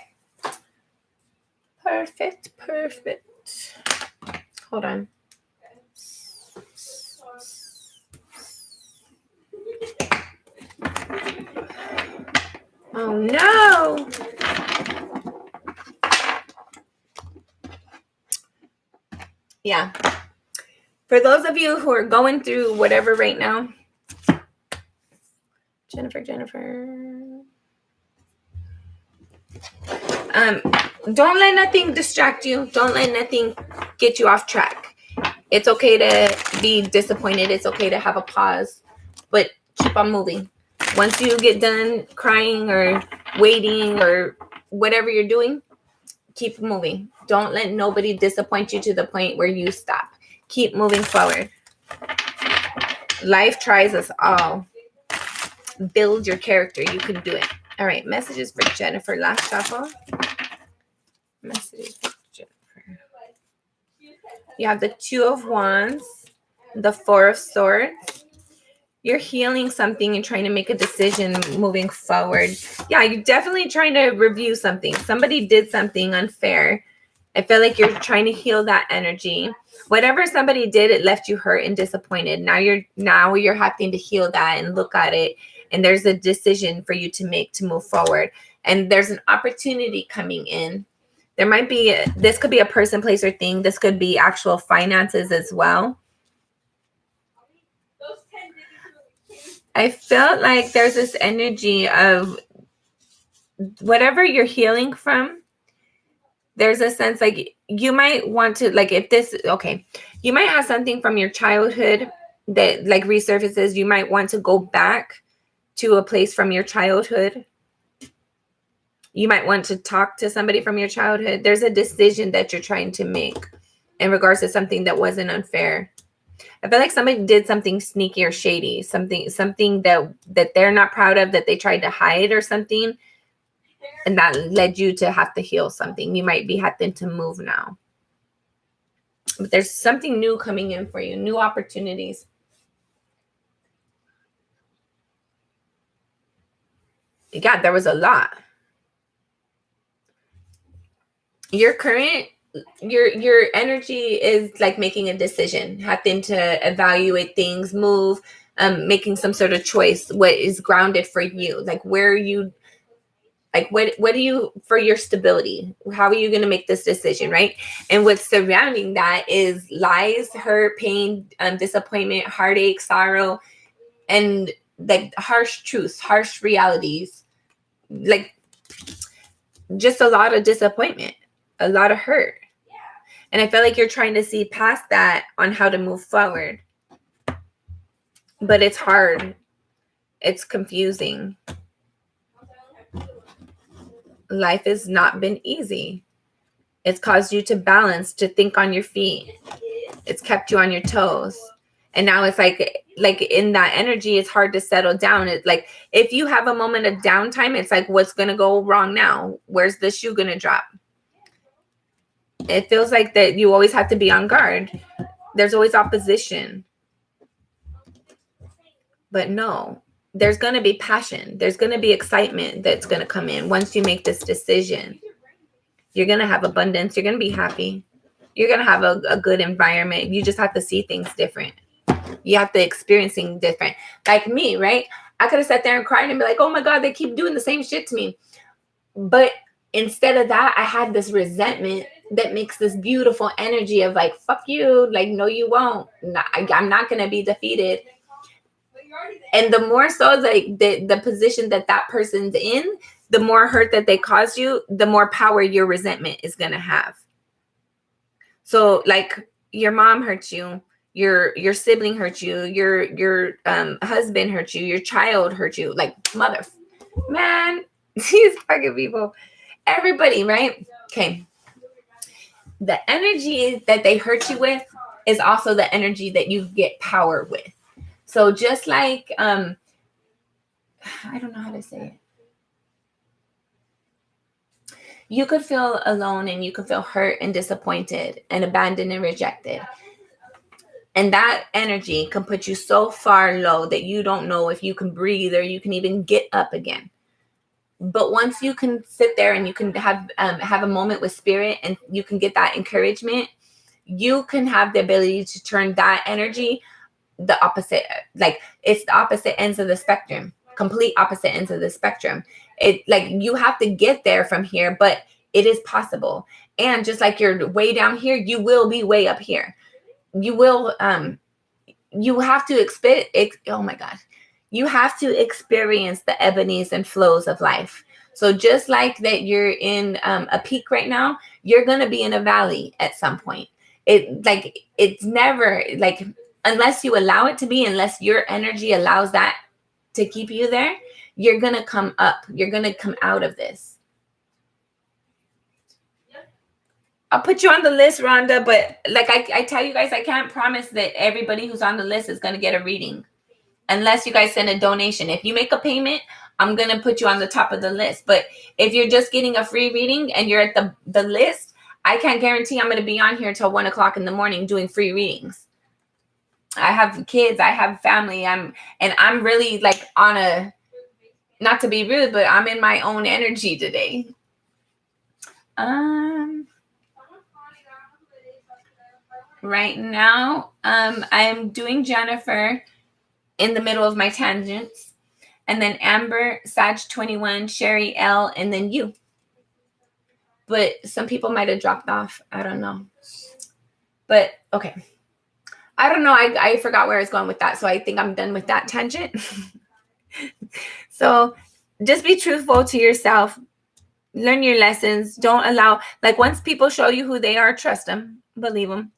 Perfect. Hold on. Oh no. Yeah. For those of you who are going through whatever right now, Jennifer. Don't let nothing distract you. Don't let nothing get you off track. It's okay to be disappointed. It's okay to have a pause, but keep on moving. Once you get done crying or waiting or whatever you're doing, keep moving. Don't let nobody disappoint you to the point where you stop. Keep moving forward. Life tries us all. Build your character. You can do it. All right. Messages for Jennifer. Last shuffle. Messages for Jennifer. You have the Two of Wands, the Four of Swords. You're healing something and trying to make a decision moving forward. Yeah, you're definitely trying to review something. Somebody did something unfair. I feel like you're trying to heal that energy. Whatever somebody did, it left you hurt and disappointed. Now you're having to heal that and look at it. And there's a decision for you to make to move forward. And there's an opportunity coming in. There might be, this could be a person, place, or thing. This could be actual finances as well. I felt like there's this energy of whatever you're healing from. There's a sense like you might want to, like, if this, okay, you might have something from your childhood that like resurfaces. You might want to go back to a place from your childhood. You might want to talk to somebody from your childhood. There's a decision that you're trying to make in regards to something that wasn't unfair. I feel like somebody did something sneaky or shady, something that they're not proud of, that they tried to hide or something. And that led you to have to heal something. You might be having to move now. But there's something new coming in for you, new opportunities. Yeah, there was a lot. Your energy is like making a decision, having to evaluate things, move, making some sort of choice. What is grounded for you? Like where are you? Like what do you, for your stability? How are you going to make this decision, right? And what's surrounding that is lies, hurt, pain, disappointment, heartache, sorrow, and like harsh truths, harsh realities, like just a lot of disappointment, a lot of hurt. And I feel like you're trying to see past that on how to move forward. But it's hard. It's confusing. Life has not been easy. It's caused you to balance, to think on your feet. It's kept you on your toes. And now it's like in that energy, it's hard to settle down. It's like if you have a moment of downtime, it's like, what's going to go wrong now? Where's the shoe going to drop? It feels like that you always have to be on guard. There's always opposition. But no, there's going to be passion. There's going to be excitement that's going to come in once you make this decision. You're going to have abundance. You're going to be happy. You're going to have a good environment. You just have to see things different. You have to experience things different. Like me, right? I could have sat there and cried and be like, oh my God, they keep doing the same shit to me. But instead of that, I had this resentment that makes this beautiful energy of like, fuck you. Like, no, you won't. I'm not going to be defeated. And the more so like the position that person's in, the more hurt that they cause you, the more power your resentment is going to have. So like your mom hurt you, your sibling hurt you, your husband hurt you, your child hurt you, like mother, man, these fucking people, everybody, right? Okay. The energy that they hurt you with is also the energy that you get power with. So just like, I don't know how to say it. You could feel alone and you could feel hurt and disappointed and abandoned and rejected. And that energy can put you so far low that you don't know if you can breathe or you can even get up again. But once you can sit there and you can have a moment with spirit and you can get that encouragement, you can have the ability to turn that energy the opposite. Like it's the opposite ends of the spectrum, complete opposite ends of the spectrum. It like you have to get there from here, but it is possible. And just like you're way down here, you will be way up here. You will you have to oh my god, you have to experience the ebbings and flows of life. So just like that you're in a peak right now, you're going to be in a valley at some point. It's never like, unless you allow it to be, unless your energy allows that to keep you there, you're going to come up. You're going to come out of this. I'll put you on the list, Rhonda, but like I tell you guys, I can't promise that everybody who's on the list is going to get a reading unless you guys send a donation. If you make a payment, I'm going to put you on the top of the list. But if you're just getting a free reading and you're at the list, I can't guarantee I'm going to be on here till 1 o'clock in the morning doing free readings. I have kids, I have family. I'm really like on a, not to be rude, but I'm in my own energy today. Right now, I'm doing Jennifer in the middle of my tangents, and then Amber, Sag 21, Sherry L, and then you. But some people might have dropped off. I don't know. But okay. I don't know. I forgot where I was going with that. So I think I'm done with that tangent. So just be truthful to yourself. Learn your lessons. Don't allow, like once people show you who they are, trust them, believe them.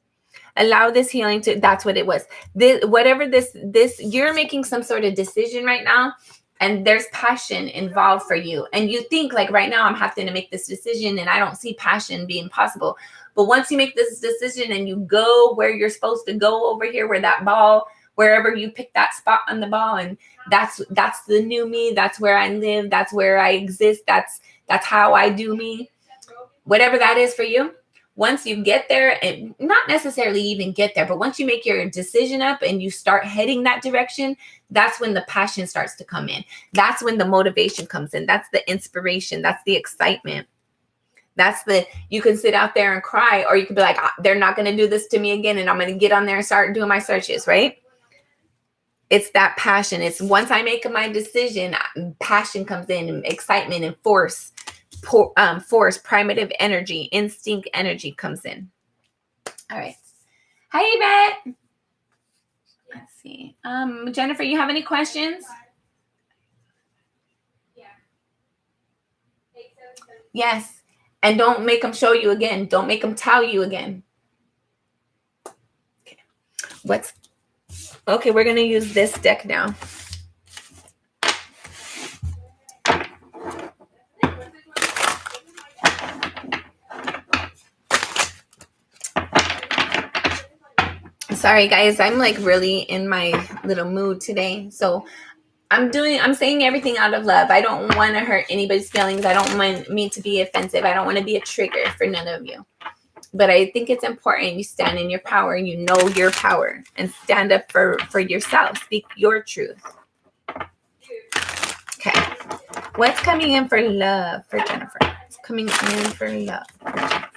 Allow this healing to, that's what it was. Whatever this, you're making some sort of decision right now, and there's passion involved for you. And you think like right now I'm having to make this decision and I don't see passion being possible. But once you make this decision and you go where you're supposed to go over here, where that ball, wherever you pick that spot on the ball, and that's the new me. That's where I live. That's where I exist. That's how I do me. Whatever that is for you. Once you get there, and not necessarily even get there, but once you make your decision up and you start heading that direction, that's when the passion starts to come in. That's when the motivation comes in. That's the inspiration. That's the excitement. You can sit out there and cry, or you could be like, they're not going to do this to me again, and I'm going to get on there and start doing my searches, right? It's that passion. It's once I make my decision, passion comes in, and excitement and force, primitive energy, instinct energy comes in. All right. Hi, Yvette. Let's see. Jennifer, you have any questions? Yes. And don't make them show you again. Don't make them tell you again. Okay, we're going to use this deck now. Sorry, guys. I'm like really in my little mood today. So I'm saying everything out of love. I don't want to hurt anybody's feelings. I don't want me to be offensive. I don't want to be a trigger for none of you. But I think it's important you stand in your power, you know your power, and stand up for yourself. Speak your truth. Okay. What's coming in for love for Jennifer? It's coming in for love for Jennifer.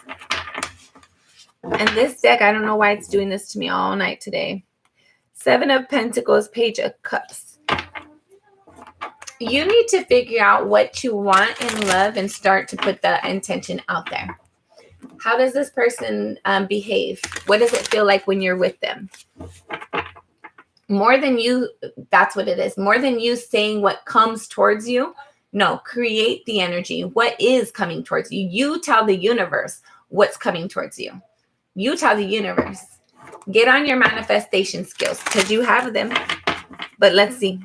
And this deck, I don't know why it's doing this to me all night today. 7 of Pentacles, Page of Cups. You need to figure out what you want in love and start to put the intention out there. How does this person behave? What does it feel like when you're with them? More than you, that's what it is. More than you saying what comes towards you. No, create the energy. What is coming towards you? You tell the universe what's coming towards you. You tell the universe. Get on your manifestation skills because you have them. But let's see.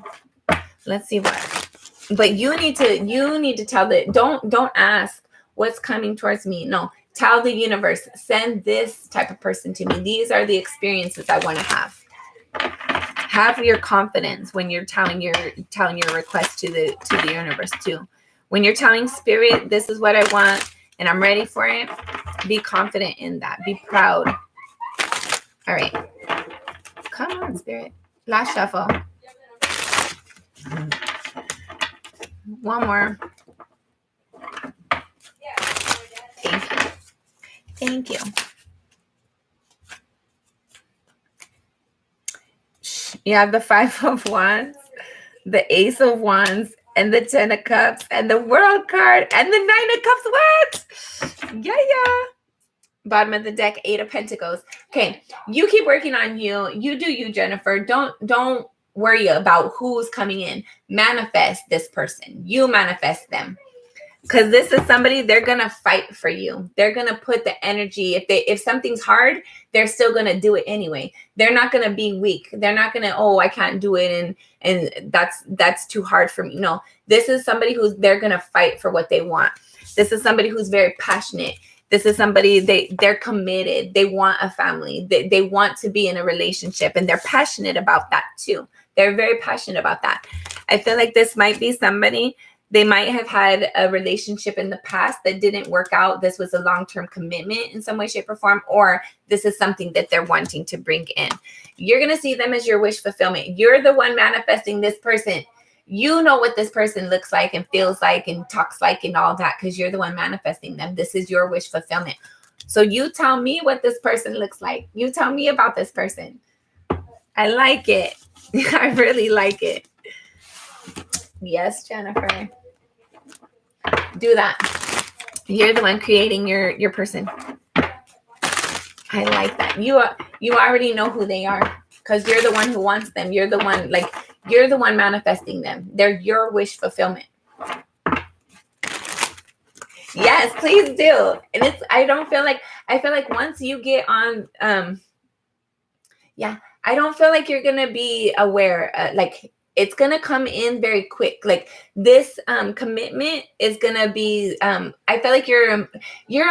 Let's see what. But you need to tell don't ask what's coming towards me. No, tell the universe, send this type of person to me. These are the experiences I want to have. Have your confidence when you're telling your request to the universe too. When you're telling spirit, this is what I want and I'm ready for it. Be confident in that. Be proud. All right. Come on, spirit. Last shuffle. One more. Thank you. You have the 5 of Wands, the Ace of Wands, and the 10 of Cups, and the World card, and the 9 of Cups. What? Yeah. Bottom of the deck, 8 of Pentacles. Okay, you keep working on you. You do you, Jennifer. Don't worry about who's coming in. Manifest this person. You manifest them. Because this is somebody, they're gonna fight for you. They're gonna put the energy. If something's hard, they're still gonna do it anyway. They're not gonna be weak. They're not gonna, oh, I can't do it, and that's too hard for me. No, this is somebody who's they're gonna fight for what they want. This is somebody who's very passionate. This is somebody they're committed. They want a family. They want to be in a relationship, and they're passionate about that too. They're very passionate about that. I feel like this might be somebody. They might have had a relationship in the past that didn't work out. This was a long-term commitment in some way, shape, or form, or this is something that they're wanting to bring in. You're going to see them as your wish fulfillment. You're the one manifesting this person. You know what this person looks like and feels like and talks like and all that because you're the one manifesting them. This is your wish fulfillment. So you tell me what this person looks like. You tell me about this person. I like it. I really like it. Yes, Jennifer. Do that. You're the one creating your person. I like that. You already know who they are because you're the one who wants them. You're the one manifesting them. They're your wish fulfillment. Yes, please do. And I feel like once you get on I don't feel like you're gonna be aware it's going to come in very quick. Like this commitment is going to be, I feel like your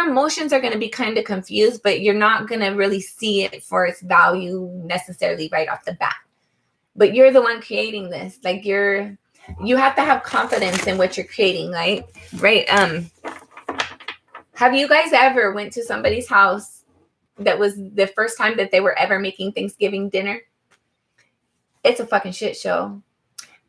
emotions are going to be kind of confused, but you're not going to really see it for its value necessarily right off the bat. But you're the one creating this. Like you have to have confidence in what you're creating, right? Have you guys ever went to somebody's house that was the first time that they were ever making Thanksgiving dinner? It's a fucking shit show.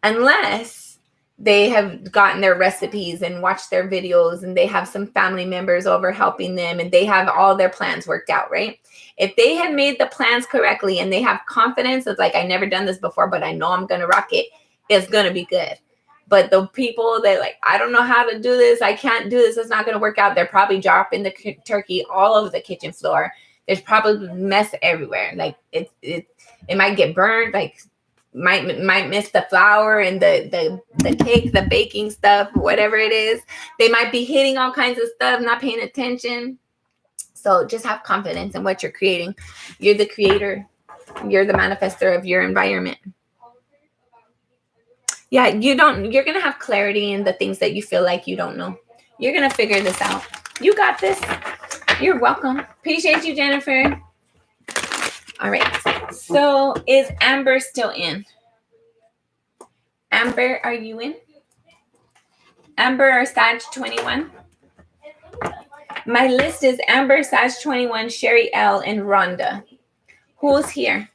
Unless they have gotten their recipes and watched their videos and they have some family members over helping them and they have all their plans worked out, right? If they have made the plans correctly and they have confidence of like, I never done this before, but I know I'm going to rock it, it's going to be good. But the people that like, I don't know how to do this, I can't do this, it's not going to work out, they're probably dropping the turkey all over the kitchen floor. There's probably mess everywhere. Like it might get burned, like might miss the flour and the cake, the baking stuff, whatever it is. They might be hitting all kinds of stuff, not paying attention. So just have confidence in what you're creating. You're the creator. You're the manifester of your environment. Yeah, you're going to have clarity in the things that you feel like you don't know. You're going to figure this out. You got this. You're welcome. Appreciate you, Jennifer. All right. So is Amber still in? Amber, are you in? Amber or Sag 21? My list is Amber, Sag 21, Sherry L, and Rhonda. Who's here?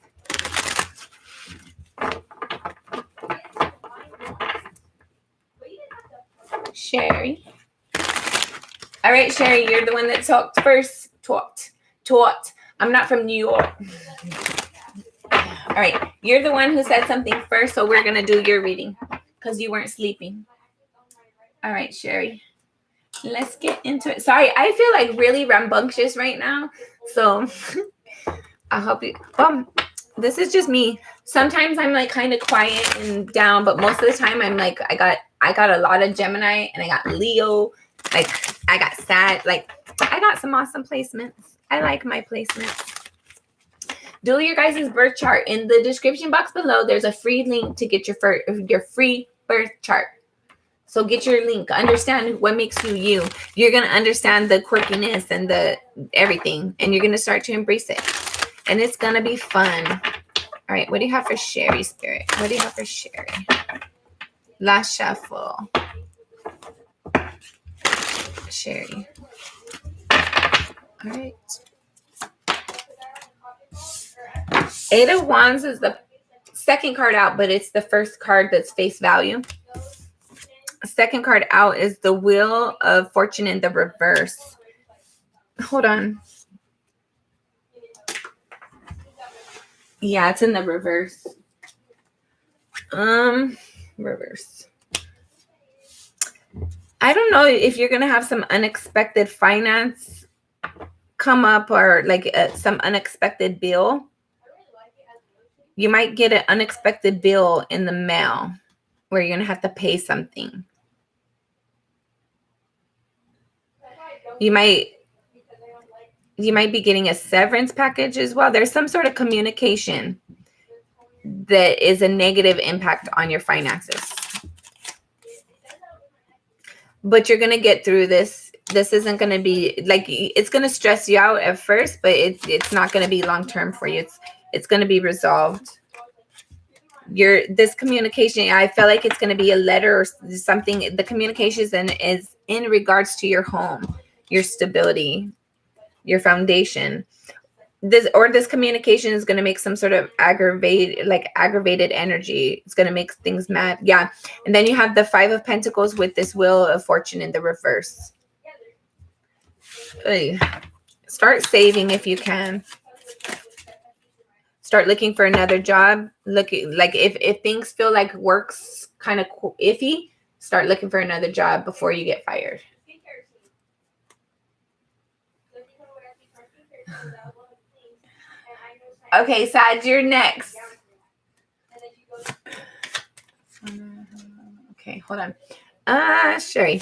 Sherry. All right, Sherry, you're the one that talked first. Talked. I'm not from New York. All right, you're the one who said something first, so we're going to do your reading because you weren't sleeping. All right, Sherry, let's get into it. Sorry, I feel like really rambunctious right now, so I'll help you. This is just me. Sometimes I'm like kind of quiet and down, but most of the time I'm like, I got a lot of Gemini and I got Leo, like I got Sag, like I got some awesome placements. I like my placements. Do your guys' birth chart. In the description box below, there's a free link to get your free birth chart. So get your link. Understand what makes you you. You're going to understand the quirkiness and the everything. And you're going to start to embrace it. And it's going to be fun. All right. What do you have for Sherry, Spirit? What do you have for Sherry? Last shuffle. Sherry. All right. 8 of Wands is the second card out, but it's the first card that's face value. Second card out is the Wheel of Fortune in the reverse. Hold on. Yeah, it's in the reverse. Reverse. I don't know if you're gonna have some unexpected finance come up, or like some unexpected bill. You might get an unexpected bill in the mail where you're gonna have to pay something. You might be getting a severance package as well. There's some sort of communication that is a negative impact on your finances. But you're going to get through this. This isn't going to be like, it's going to stress you out at first, but it's not going to be long term for you. It's going to be resolved. This communication, I feel like it's going to be a letter or something. The communication is in regards to your home, your stability, your foundation. This communication is going to make some sort of aggravated energy. It's going to make things mad. Yeah. And then you have the 5 of Pentacles with this Wheel of Fortune in the reverse. Start saving if you can. Start looking for another job. If things feel like work's kind of iffy, start looking for another job before you get fired. Okay, Sag, you're next. Okay, hold on. Sherry.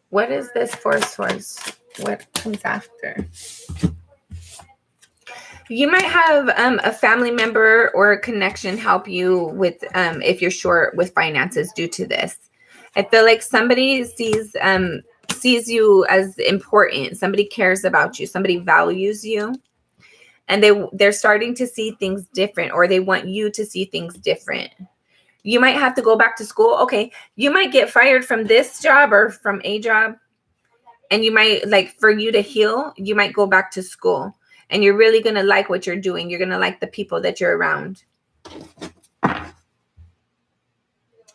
What is this 4 Swords? What comes after? You might have a family member or a connection help you with if you're short with finances due to this. I feel like somebody sees you as important. Somebody cares about you. Somebody values you. And they're starting to see things different, or they want you to see things different. You might have to go back to school. Okay, you might get fired from this job or from a job. And you might, for you to heal, you might go back to school. And you're really going to like what you're doing. You're going to like the people that you're around.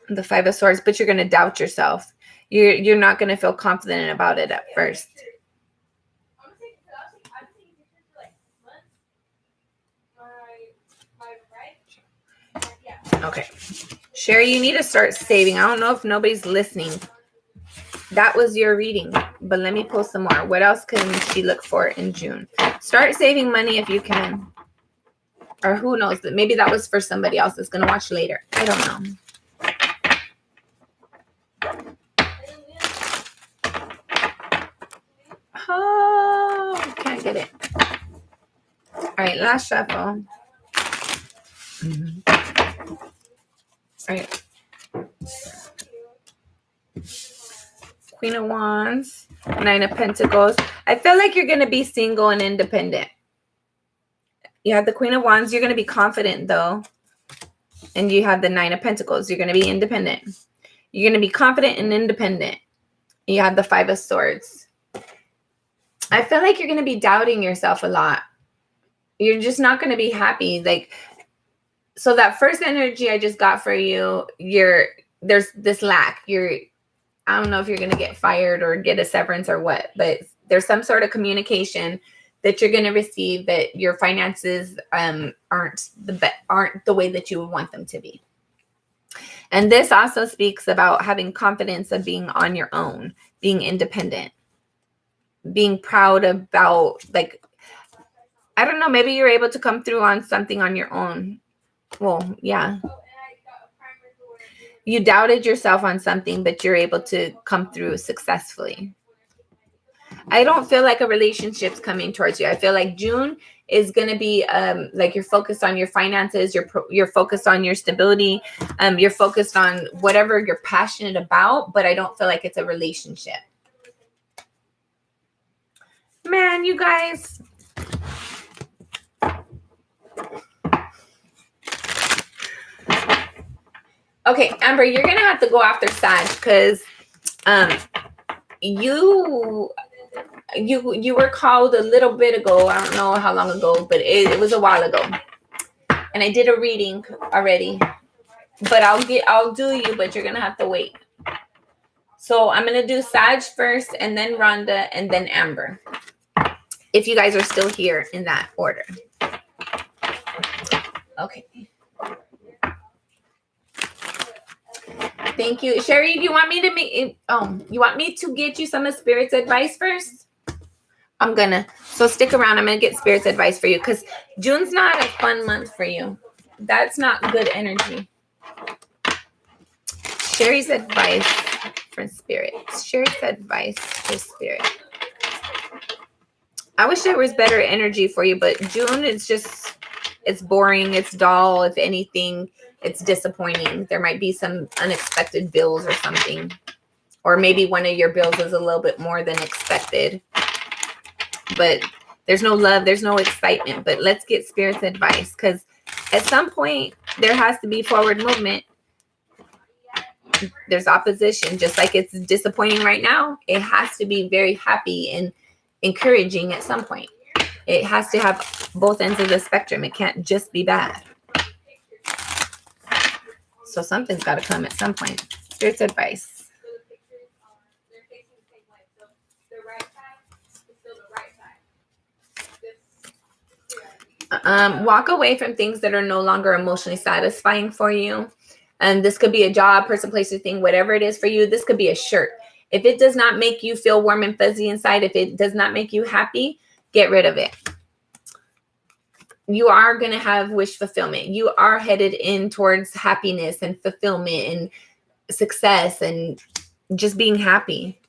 The 5 of Swords, but you're going to doubt yourself. You're not going to feel confident about it at first. Okay. Sherry, you need to start saving. I don't know if nobody's listening. That was your reading, but let me pull some more. What else can she look for in June? Start saving money if you can. Or who knows? Maybe that was for somebody else that's going to watch later. I don't know. Oh, can't get it. All right, last shuffle. All right. Queen of Wands, 9 of Pentacles. I feel like you're going to be single and independent. You have the Queen of Wands. You're going to be confident, though. And you have the 9 of Pentacles. You're going to be independent. You're going to be confident and independent. You have the 5 of Swords. I feel like you're going to be doubting yourself a lot. You're just not going to be happy. So that first energy I just got for you, there's this lack. I don't know if you're going to get fired or get a severance or what, but there's some sort of communication that you're going to receive that your finances aren't the way that you would want them to be. And this also speaks about having confidence of being on your own, being independent, being proud about, I don't know, maybe you're able to come through on something on your own. Well, yeah. You doubted yourself on something, but you're able to come through successfully. I don't feel like a relationship's coming towards you. I feel like June is going to be you're focused on your finances. You're focused on your stability. You're focused on whatever you're passionate about, but I don't feel like it's a relationship. Man, you guys. Okay, Amber, you're going to have to go after Sag because you were called a little bit ago. I don't know how long ago, but it was a while ago. And I did a reading already. But I'll do you, but you're going to have to wait. So I'm going to do Sag first, and then Rhonda, and then Amber. if you guys are still here in that order. Okay. Thank you. Sherry, do you want me to make you want me to get you some of Spirit's advice first? So stick around. I'm gonna get Spirit's advice for you because June's not a fun month for you. That's not good energy. Sherry's advice for Spirit. Sherry's advice for Spirit. I wish there was better energy for you, but June, it's boring, it's dull. If anything, it's disappointing. There might be some unexpected bills or something. Or maybe one of your bills is a little bit more than expected. But there's no love, there's no excitement. But let's get Spirit's advice, because at some point, there has to be forward movement. There's opposition, just like it's disappointing right now. It has to be very happy and encouraging at some point. It has to have both ends of the spectrum. It can't just be bad. So something's got to come at some point. Spirit's advice. Walk away from things that are no longer emotionally satisfying for you. And this could be a job, person, place, or thing, whatever it is for you. This could be a shirt. If it does not make you feel warm and fuzzy inside, if it does not make you happy, get rid of it. You are going to have wish fulfillment. You are headed in towards happiness and fulfillment and success and just being happy.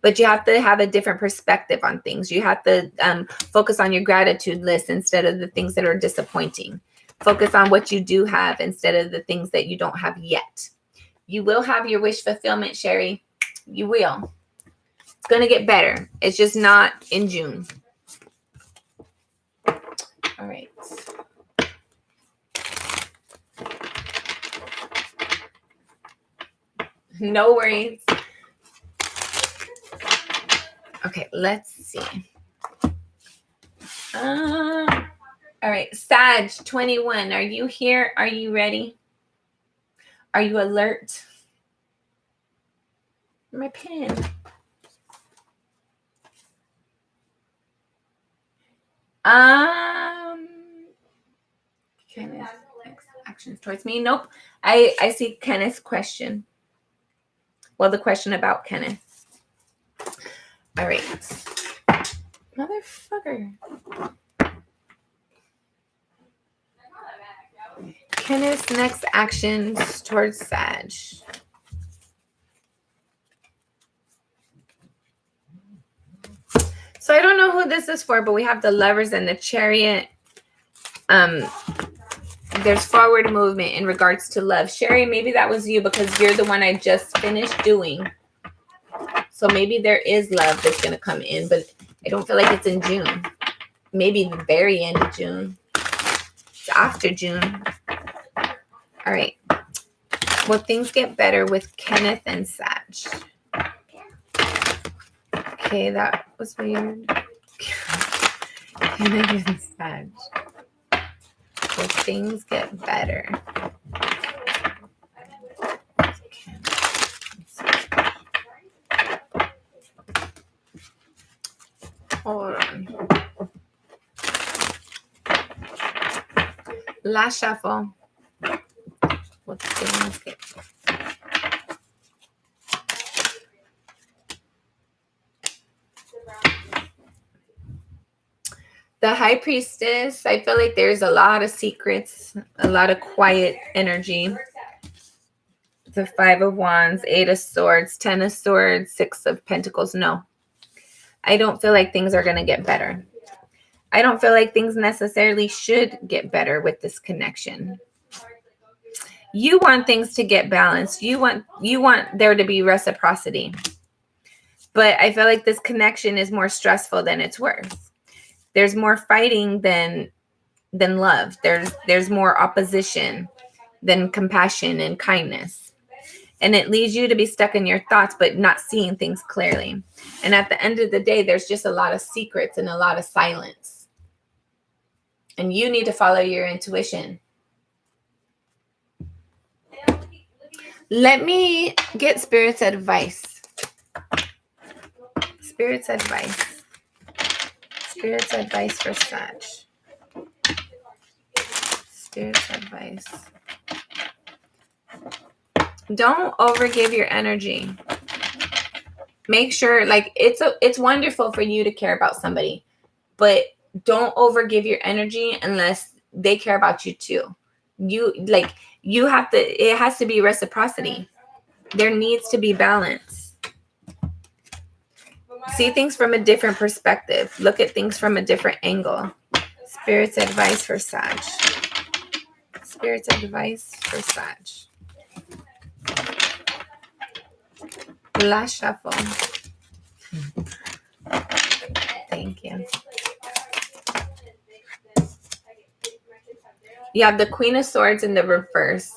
But you have to have a different perspective on things. You have to focus on your gratitude list instead of the things that are disappointing. Focus on what you do have instead of the things that you don't have yet. You will have your wish fulfillment, Sherry. You will. It's going to get better. It's just not in June. All right. No worries. Okay, let's see. All right, Sag 21. Are you here? Are you ready? Are you alert? My pen. Kenneth, actions towards me. Nope. I see Kenneth's question. Well, the question about Kenneth. All right. Motherfucker. Kenneth's next actions towards Sag. So I don't know who this is for, but we have the Lovers and the Chariot. There's forward movement in regards to love. Sherry, maybe that was you because you're the one I just finished doing. So maybe there is love that's going to come in, but I don't feel like it's in June. Maybe the very end of June. It's after June. All right. Will things get better with Kenneth and Sag? Okay, that was weird. Kenneth and Sag. Will things get better? Hold on. Last shuffle. Will things get better? The High Priestess, I feel like there's a lot of secrets, a lot of quiet energy. The Five of Wands, Eight of Swords, Ten of Swords, Six of Pentacles. No, I don't feel like things are going to get better. I don't feel like things necessarily should get better with this connection. You want things to get balanced. You want there to be reciprocity. But I feel like this connection is more stressful than it's worth. There's more fighting than love. There's more opposition than compassion and kindness. And it leads you to be stuck in your thoughts, but not seeing things clearly. And at the end of the day, there's just a lot of secrets and a lot of silence. And you need to follow your intuition. Let me get Spirit's advice. Spirit's advice. Spirit's advice for Sag. Spirit's advice. Don't overgive your energy. Make sure, like, it's wonderful for you to care about somebody, but don't overgive your energy unless they care about you too. You have to, it has to be reciprocity. There needs to be balance. See things from a different perspective. Look at things from a different angle. Spirit's advice for Sag. Spirit's advice for Sag. Last shuffle. Thank you. You have the Queen of Swords in the reverse.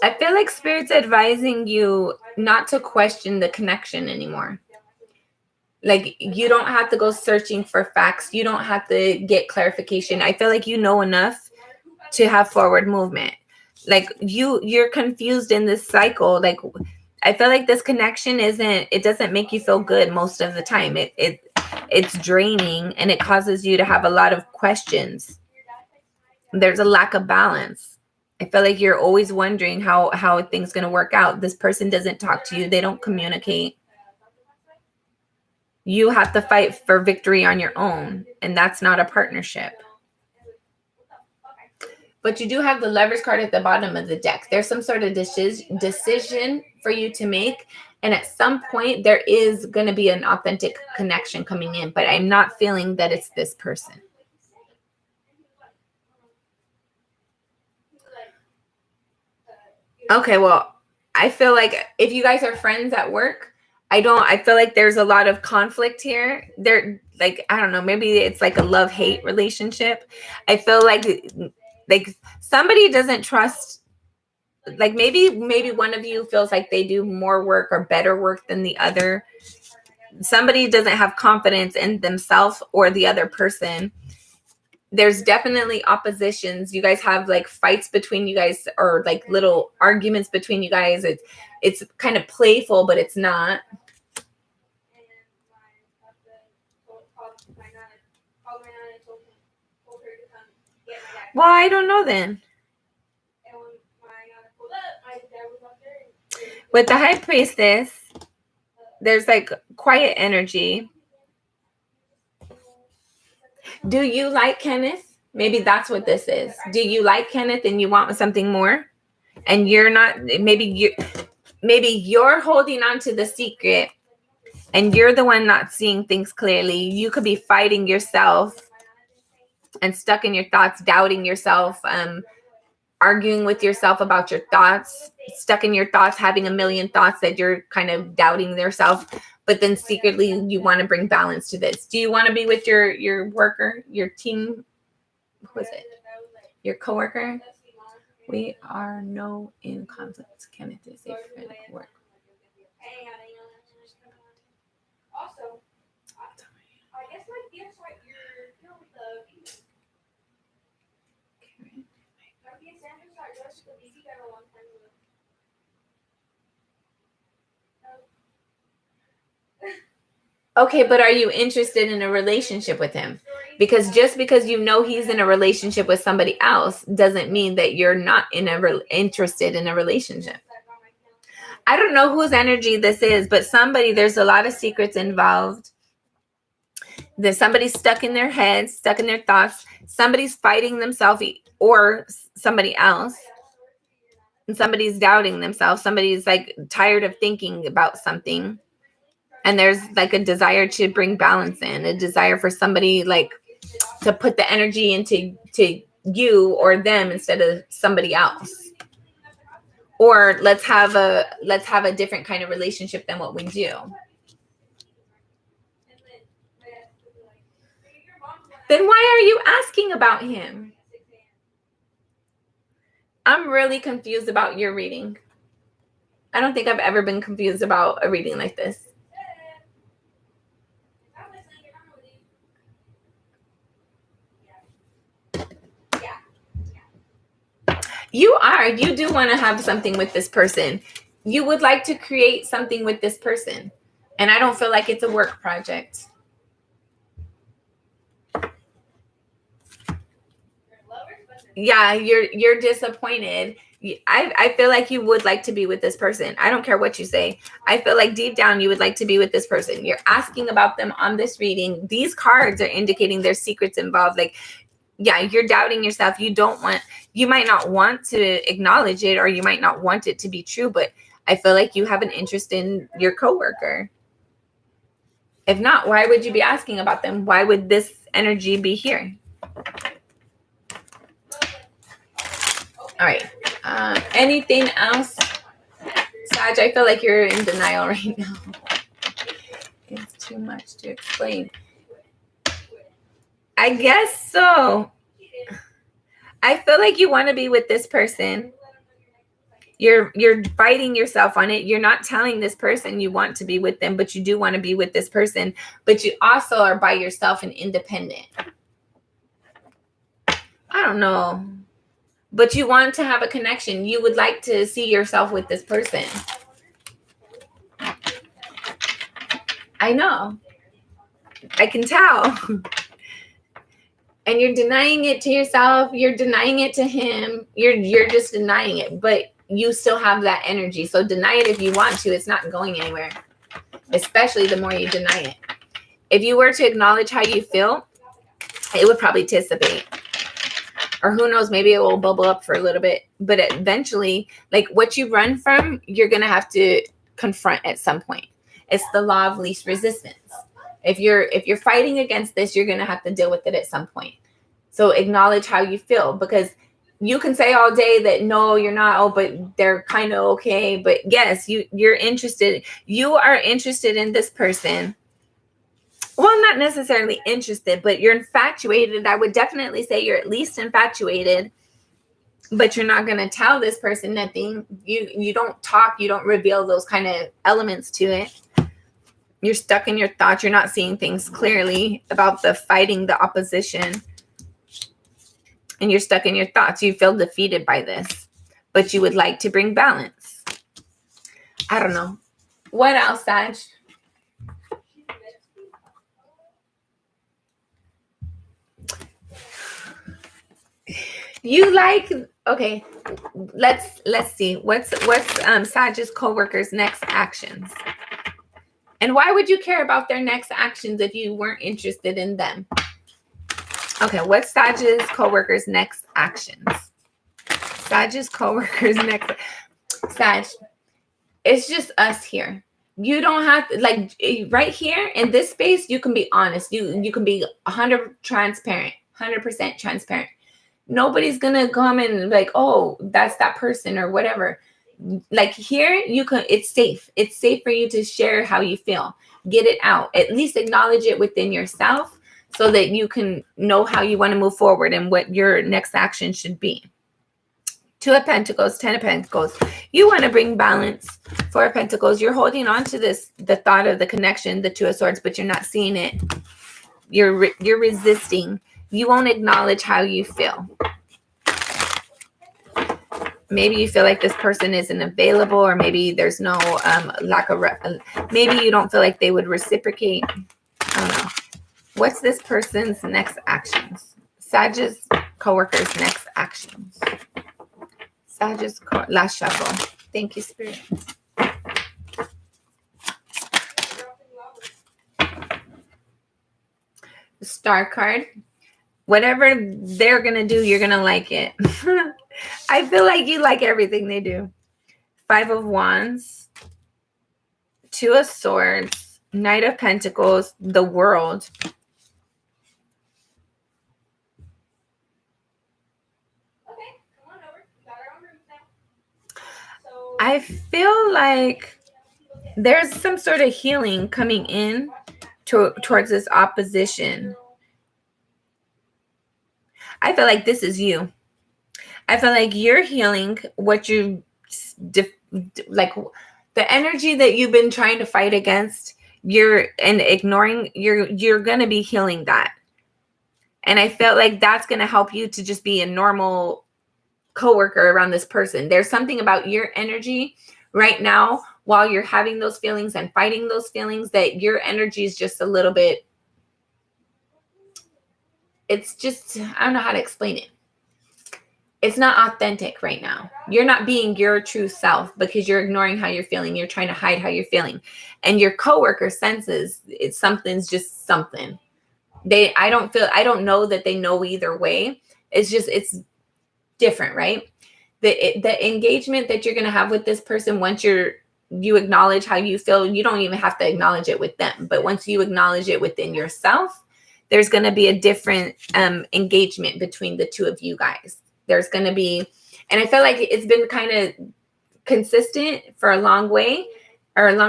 I feel like Spirit's advising you not to question the connection anymore. Like, you don't have to go searching for facts. You don't have to get clarification. I feel like you know enough to have forward movement. Like, you're confused in this cycle. Like, I feel like this connection it doesn't make you feel good most of the time. It's draining, and it causes you to have a lot of questions. There's a lack of balance. I feel like you're always wondering how things going to work out. This person doesn't talk to you. They don't communicate. You have to fight for victory on your own, and that's not a partnership. But you do have the Lovers card at the bottom of the deck. There's some sort of decision for you to make, and at some point there is going to be an authentic connection coming in, but I'm not feeling that it's this person. Okay, well, I feel like if you guys are friends at work, I feel like there's a lot of conflict here. There, like, I don't know, maybe it's like a love-hate relationship. I feel like somebody doesn't trust, like maybe one of you feels like they do more work or better work than the other. Somebody doesn't have confidence in themselves or the other person. There's definitely oppositions. You guys have like fights between you guys, or like little arguments between you guys. It's kind of playful, but it's not. Well, I don't know then. With the High Priestess, there's like quiet energy. Do you like Kenneth? Maybe that's what this is. Do you like Kenneth and you want something more? And you're not, maybe you're holding on to the secret and you're the one not seeing things clearly. You could be fighting yourself and stuck in your thoughts, doubting yourself, arguing with yourself about your thoughts, stuck in your thoughts, having a million thoughts that you're kind of doubting yourself. But then secretly you want to bring balance to this. Do you want to be with your worker, your team? Who is it? Your coworker? We are no in conflict. Kenneth is a friend at work. Also, I guess my feels like you're dealing with the Okay, but are you interested in a relationship with him? Because just because you know he's in a relationship with somebody else doesn't mean that you're not interested in a relationship. I don't know whose energy this is, but there's a lot of secrets involved. There's somebody stuck in their head, stuck in their thoughts. Somebody's fighting themselves or somebody else. And somebody's doubting themselves. Somebody's like tired of thinking about something. And there's like a desire to bring balance in, a desire for somebody like to put the energy into you or them instead of somebody else. Or let's have a different kind of relationship than what we do. Then why are you asking about him? I'm really confused about your reading. I don't think I've ever been confused about a reading like this. You do want to have something with this person. You would like to create something with this person. And I don't feel like it's a work project. Yeah, you're disappointed. I feel like you would like to be with this person. I don't care what you say. I feel like deep down you would like to be with this person. You're asking about them on this reading. These cards are indicating there's secrets involved. Like, yeah, you're doubting yourself. You might not want to acknowledge it, or you might not want it to be true, but I feel like you have an interest in your coworker. If not, why would you be asking about them? Why would this energy be here? All right. Anything else? Sag, I feel like you're in denial right now. It's too much to explain. I guess so. I feel like you want to be with this person. You're fighting yourself on it. You're not telling this person you want to be with them, but you do want to be with this person. But you also are by yourself and independent. I don't know. But you want to have a connection. You would like to see yourself with this person. I know. I can tell. And you're denying it to yourself. You're denying it to him. You're just denying it. But you still have that energy. So deny it if you want to. It's not going anywhere. Especially the more you deny it. If you were to acknowledge how you feel, it would probably dissipate. Or who knows, maybe it will bubble up for a little bit. But eventually, like what you run from, you're going to have to confront at some point. It's the law of least resistance. If you're fighting against this, you're going to have to deal with it at some point. So acknowledge how you feel, because you can say all day that no, you're not. Oh, but they're kind of okay. But yes, you're interested. You are interested in this person. Well, not necessarily interested, but you're infatuated. I would definitely say you're at least infatuated, but you're not going to tell this person nothing. You don't talk. You don't reveal those kind of elements to it. You're stuck in your thoughts. You're not seeing things clearly about the fighting, the opposition. And you're stuck in your thoughts. You feel defeated by this, but you would like to bring balance. I don't know. What else, Sag? You like, okay, let's see. What's Sag's co-workers' next actions? And why would you care about their next actions if you weren't interested in them? Okay, what's Sag's co-workers' next actions? Sag's co-workers' next. Sag, it's just us here. You don't have to, like, right here in this space, you can be honest. You can be 100% transparent. Nobody's gonna come and like, oh, that's that person or whatever. Like here, you can. It's safe. It's safe for you to share how you feel. Get it out. At least acknowledge it within yourself, so that you can know how you want to move forward and what your next action should be. 2 of Pentacles, 10 of Pentacles. You want to bring balance. 4 of Pentacles. You're holding on to this, the thought of the connection, the 2 of Swords, but you're not seeing it. You're resisting. You won't acknowledge how you feel. Maybe you feel like this person isn't available, or maybe there's no lack of, maybe you don't feel like they would reciprocate. I don't know. What's this person's next actions? Sag's co-workers' next actions. Sag's last shuffle. Thank you, Spirit. The Star card. Whatever they're going to do, you're going to like it. I feel like you like everything they do. 5 of Wands. 2 of Swords. Knight of Pentacles. The World. I feel like there's some sort of healing coming in towards this opposition. I feel like this is you. I feel like you're healing what you like, the energy that you've been trying to fight against. You're ignoring. You're gonna be healing that, and I felt like that's gonna help you to just be a normal coworker around this person. There's something about your energy right now while you're having those feelings and fighting those feelings, that your energy is just a little bit, it's just, I don't know how to explain it. it's not authentic right now. You're not being your true self because you're ignoring how you're feeling. You're trying to hide how you're feeling. And your coworker senses something's just something. I don't know that they know either way. It's different, right? The engagement that you're going to have with this person, once you acknowledge how you feel, you don't even have to acknowledge it with them. But once you acknowledge it within yourself, there's going to be a different engagement between the two of you guys. There's going to be, and I feel like it's been kind of consistent for a long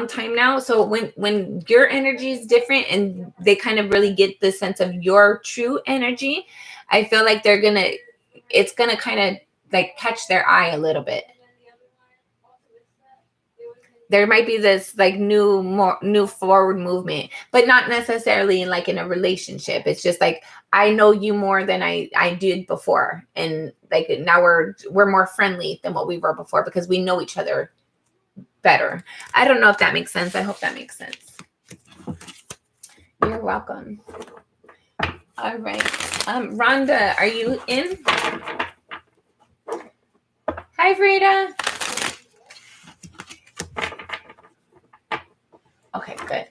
time now. So when your energy is different and they kind of really get the sense of your true energy, I feel like it's gonna kind of like catch their eye a little bit. There might be this like new forward movement, but not necessarily like in a relationship. It's just like, I know you more than I did before. And like now we're more friendly than what we were before because we know each other better. I don't know if that makes sense. I hope that makes sense. You're welcome. All right. Rhonda, are you in? Hi, Frida. Okay, good.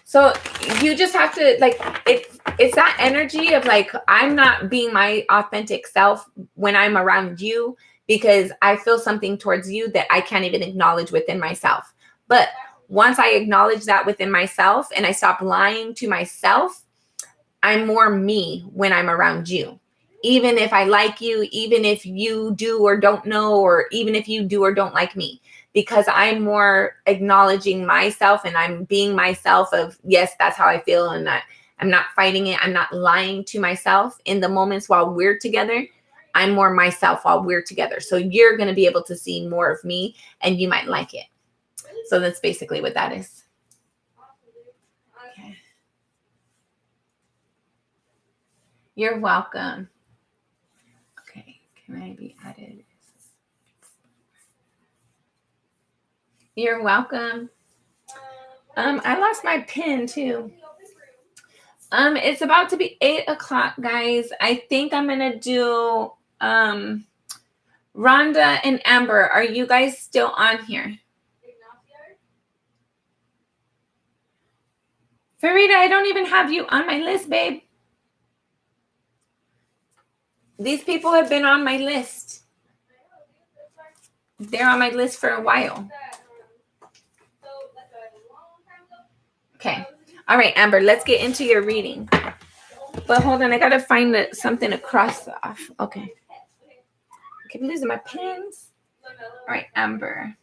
So you just have to like, it's that energy of like, I'm not being my authentic self when I'm around you because I feel something towards you that I can't even acknowledge within myself. But once I acknowledge that within myself and I stop lying to myself, I'm more me when I'm around you. Even if I like you, even if you do or don't know, or even if you do or don't like me, because I'm more acknowledging myself and I'm being myself of, yes, that's how I feel. And I'm not fighting it. I'm not lying to myself in the moments while we're together. I'm more myself while we're together. So you're going to be able to see more of me and you might like it. So that's basically what that is. Okay. You're welcome. Okay. Can I be added? You're welcome. I lost my pen too. It's about to be 8 o'clock, guys. I think I'm gonna do Rhonda and Amber. Are you guys still on here? Farida, I don't even have you on my list, babe. These people have been on my list. They're on my list for a while. Okay. All right, Amber, let's get into your reading. But hold on, I gotta find something to cross off. Okay. I keep losing my pens. All right, Amber.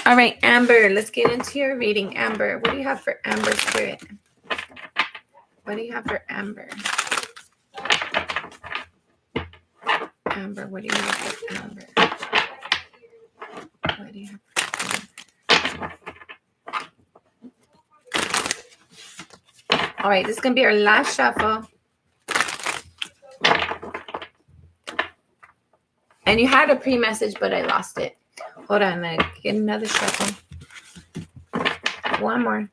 All right, Amber, let's get into your reading. Amber, what do you have for Amber Spirit? What do you have for Amber? Amber, what do you have for Amber? What do you have for Amber? All right, this is going to be our last shuffle. And you had a pre-message, but I lost it. Hold on, I'm going to get another shuffle. One more.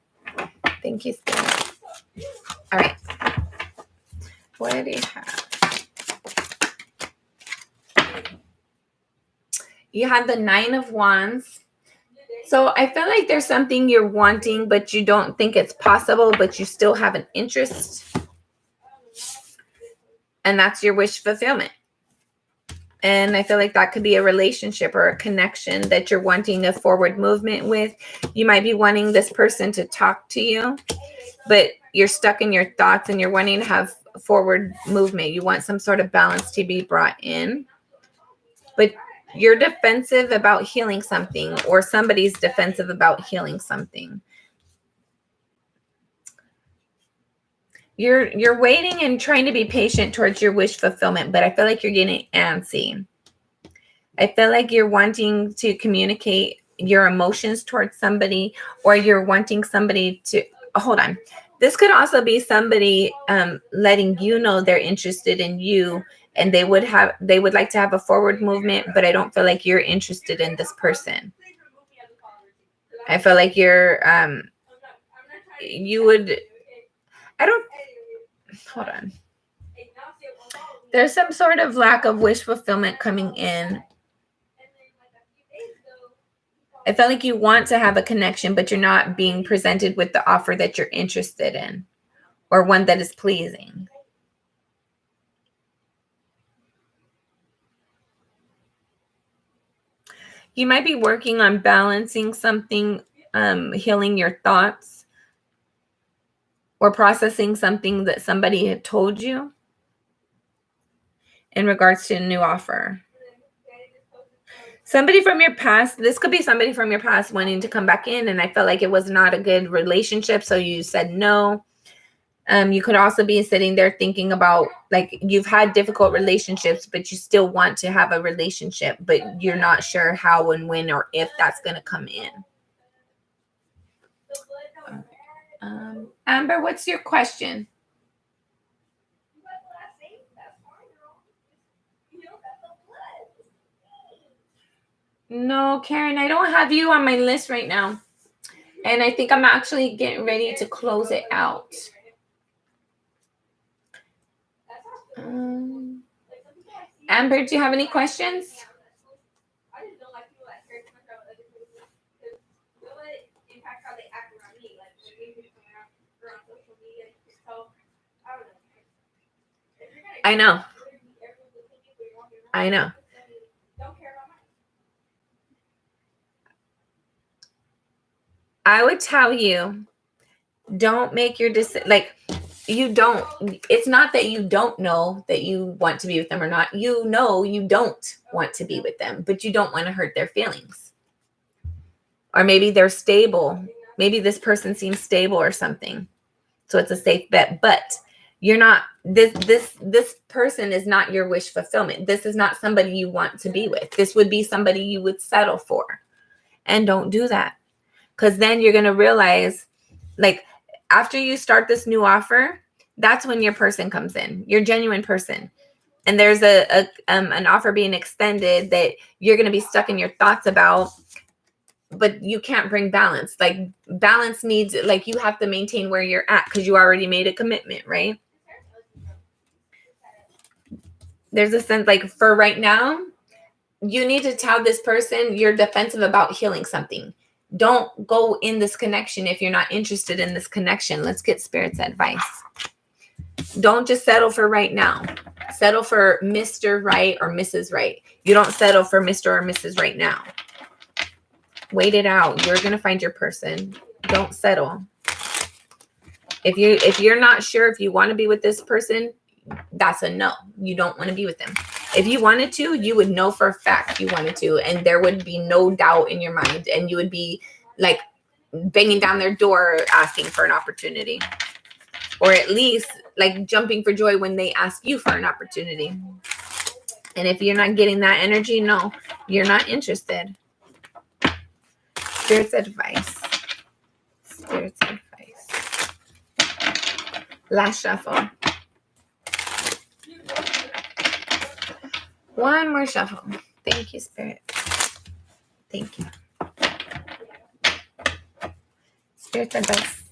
Thank you, Spirit. All right. What do you have? You have the 9 of Wands. So I feel like there's something you're wanting, but you don't think it's possible, but you still have an interest. And that's your wish fulfillment. And I feel like that could be a relationship or a connection that you're wanting a forward movement with. You might be wanting this person to talk to you, but you're stuck in your thoughts and you're wanting to have forward movement. You want some sort of balance to be brought in, but you're defensive about healing something, or somebody's defensive about healing something. You're waiting and trying to be patient towards your wish fulfillment, but I feel like you're getting antsy. I feel like you're wanting to communicate your emotions towards somebody, or you're wanting somebody to hold on. This could also be somebody letting you know they're interested in you, and they would like to have a forward movement, but I don't feel like you're interested in this person. I feel like hold on. There's some sort of lack of wish fulfillment coming in. I feel like you want to have a connection, but you're not being presented with the offer that you're interested in or one that is pleasing. You might be working on balancing something, healing your thoughts, or processing something that somebody had told you in regards to a new offer. Somebody from your past, this could be somebody from your past wanting to come back in, and I felt like it was not a good relationship, so you said no. You could also be sitting there thinking about, like, you've had difficult relationships, but you still want to have a relationship, but you're not sure how and when or if that's going to come in. Amber, what's your question? No, Karen, I don't have you on my list right now. And I think I'm actually getting ready to close it out. Amber, do you have any questions? I know. I know. I would tell you, don't make your decision. Like, you don't, it's not that you don't know that you want to be with them or not. You know you don't want to be with them, but you don't want to hurt their feelings. Or maybe they're stable. Maybe this person seems stable or something. So it's a safe bet. But you're not, this person is not your wish fulfillment. This is not somebody you want to be with. This would be somebody you would settle for. And don't do that. Because then you're going to realize, like, after you start this new offer, that's when your person comes in, your genuine person. And there's an offer being extended that you're going to be stuck in your thoughts about, but you can't bring balance. Like, balance needs, like, you have to maintain where you're at because you already made a commitment, right? There's a sense, like, for right now, you need to tell this person you're defensive about healing something. Don't go in this connection if you're not interested in this connection. Let's get Spirit's advice. Don't just settle for right now. Settle for Mr. Right or Mrs. Right. You don't settle for Mr. or Mrs. Right now. Wait it out. You're going to find your person. Don't settle. If you're not sure if you want to be with this person, that's a no. You don't want to be with them. If you wanted to, you would know for a fact you wanted to, and there would be no doubt in your mind, and you would be like banging down their door asking for an opportunity, or at least like jumping for joy when they ask you for an opportunity. And if you're not getting that energy, no, you're not interested. Spirit's advice. Spirit's advice. Last shuffle. One more shuffle. Thank you, Spirit. Thank you. Spirit's advice.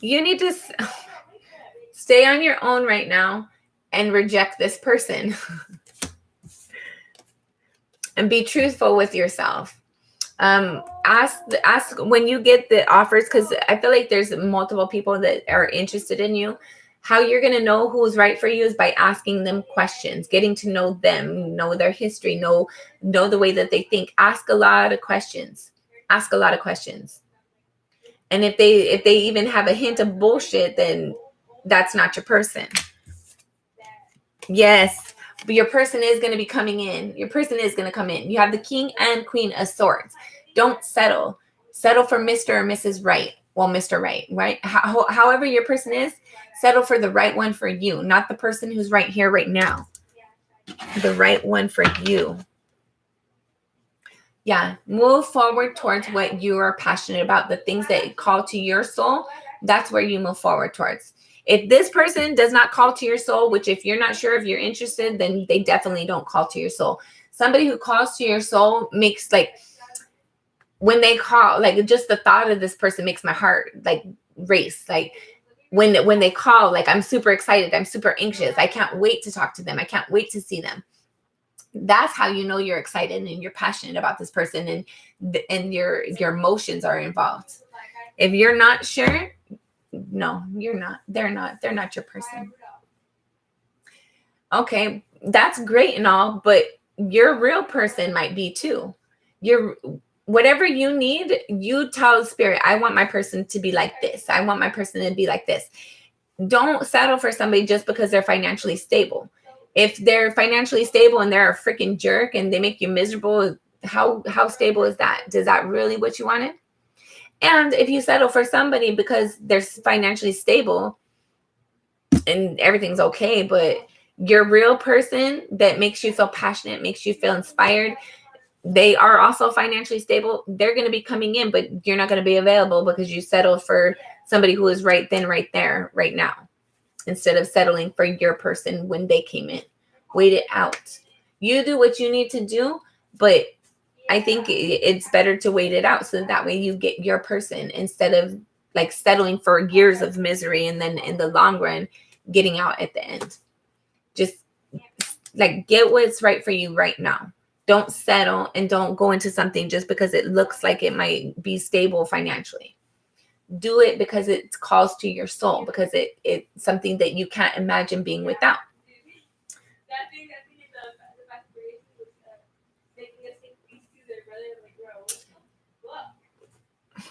You need to stay on your own right now and reject this person. And be truthful with yourself. Ask when you get the offers, because I feel like there's multiple people that are interested in you. How you're going to know who's right for you is by asking them questions, getting to know them, know their history, know the way that they think. Ask a lot of questions. Ask a lot of questions. And if they even have a hint of bullshit, then that's not your person. Yes, but your person is going to be coming in. Your person is going to come in. You have the King and Queen of Swords. Don't settle. Settle for Mr. or Mrs. Right. Well, Mr. Right, right? However your person is, settle for the right one for you, not the person who's right here, right now. The right one for you. Yeah, move forward towards what you are passionate about, the things that call to your soul. That's where you move forward towards. If this person does not call to your soul, which if you're not sure if you're interested, then they definitely don't call to your soul. Somebody who calls to your soul makes, like, when they call, like, just the thought of this person makes my heart like race. Like, when they call, like, I'm super excited, I'm super anxious, I can't wait to talk to them, I can't wait to see them. That's how you know you're excited and you're passionate about this person, and your emotions are involved. If you're not sure, no, you're not. They're not your person. Okay, that's great and all, but your real person might be too. Your whatever you need, you tell spirit, I want my person to be like this. I want my person to be like this. Don't settle for somebody just because they're financially stable. If they're financially stable and they're a freaking jerk and they make you miserable, how stable is that? Is that really what you wanted? And if you settle for somebody because they're financially stable and everything's okay, but your real person that makes you feel passionate, makes you feel inspired, they are also financially stable, they're going to be coming in, but you're not going to be available because you settled for somebody who is right then, right there, right now, instead of settling for your person when they came in. Wait it out. You do what you need to do, but I think it's better to wait it out so that way you get your person instead of like settling for years of misery and then in the long run getting out at the end. Just like get what's right for you right now. Don't settle and don't go into something just because it looks like it might be stable financially. Do it because it calls to your soul, because it's something that you can't imagine being without.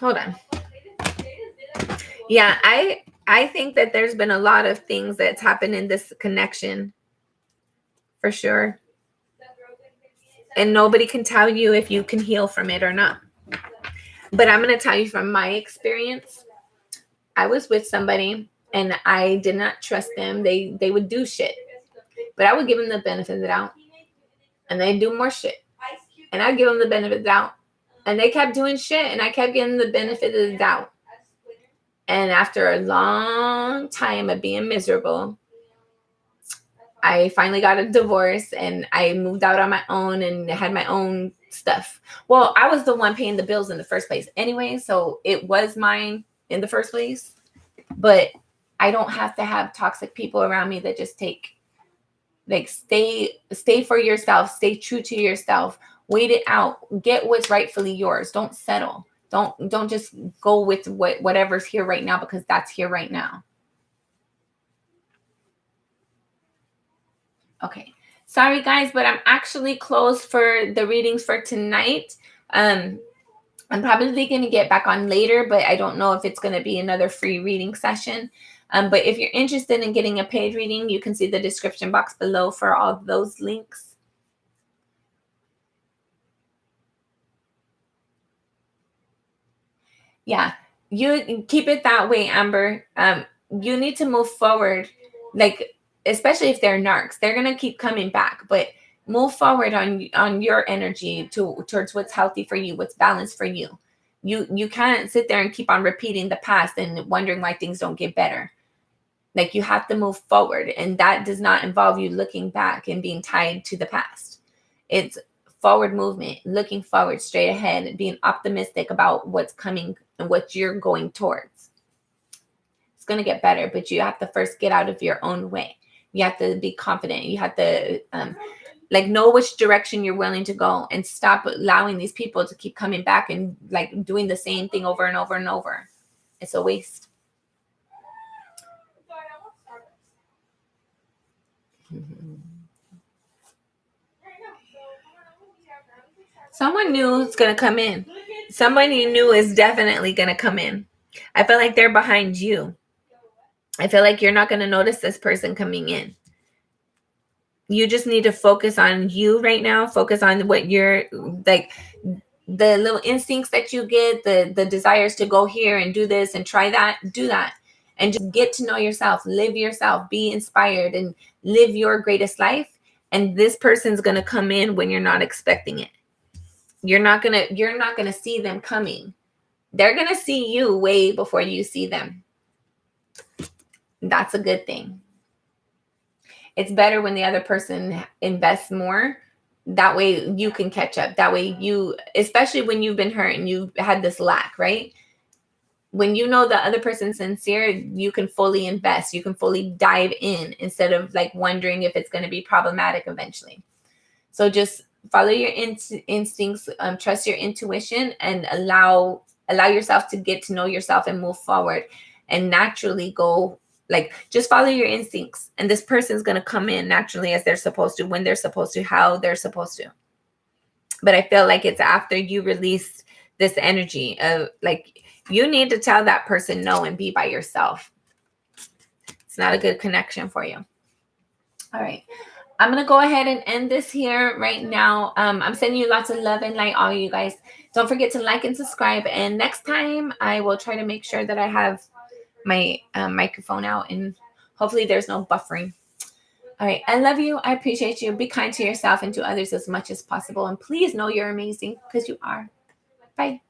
Hold on. Yeah, I think that there's been a lot of things that's happened in this connection, for sure. And nobody can tell you if you can heal from it or not. But I'm going to tell you from my experience. I was with somebody and I did not trust them. They would do shit. But I would give them the benefit of the doubt. And they'd do more shit. And I'd give them the benefit of the doubt. And they kept doing shit and I kept giving them the benefit of the doubt. And after a long time of being miserable, I finally got a divorce and I moved out on my own and had my own stuff. Well, I was the one paying the bills in the first place anyway, so it was mine in the first place. But I don't have to have toxic people around me that just take, like, stay for yourself, stay true to yourself, wait it out, get what's rightfully yours. Don't settle. Don't just go with whatever's here right now because that's here right now. Okay. Sorry, guys, but I'm actually closed for the readings for tonight. I'm probably going to get back on later, but I don't know if it's going to be another free reading session. But if you're interested in getting a paid reading, you can see the description box below for all of those links. Yeah, you keep it that way, Amber. You need to move forward, like, especially if they're narcs, they're gonna keep coming back. But move forward on your energy towards what's healthy for you, what's balanced for you. You can't sit there and keep on repeating the past and wondering why things don't get better. Like, you have to move forward, and that does not involve you looking back and being tied to the past. It's forward movement, looking forward, straight ahead, being optimistic about what's coming and what you're going towards. It's going to get better, but you have to first get out of your own way. You have to be confident. You have to know which direction you're willing to go and stop allowing these people to keep coming back and like doing the same thing over and over and over. It's a waste. Someone new is going to come in. Somebody new is definitely going to come in. I feel like they're behind you. I feel like you're not going to notice this person coming in. You just need to focus on you right now. Focus on what you're like, the little instincts that you get, the desires to go here and do this and try that, do that. And just get to know yourself, live yourself, be inspired and live your greatest life. And this person's going to come in when you're not expecting it. You're not going to see them coming. They're going to see you way before you see them. That's a good thing. It's better when the other person invests more. That way you can catch up. That way especially when you've been hurt and you've had this lack, right? when you know the other person's sincere, you can fully invest, you can fully dive in instead of like wondering if it's going to be problematic eventually. So just follow your instincts, trust your intuition, and allow yourself to get to know yourself and move forward, and naturally go, like, just follow your instincts, and this person's going to come in naturally as they're supposed to, when they're supposed to, how they're supposed to. But I feel like it's after you release this energy of, like, you need to tell that person no and be by yourself. It's not a good connection for you. All right. I'm going to go ahead and end this here right now. I'm sending you lots of love and light, all you guys. Don't forget to like and subscribe. And next time, I will try to make sure that I have my microphone out, and hopefully there's no buffering. All right. I love you. I appreciate you. Be kind to yourself and to others as much as possible. And please know you're amazing, because you are. Bye.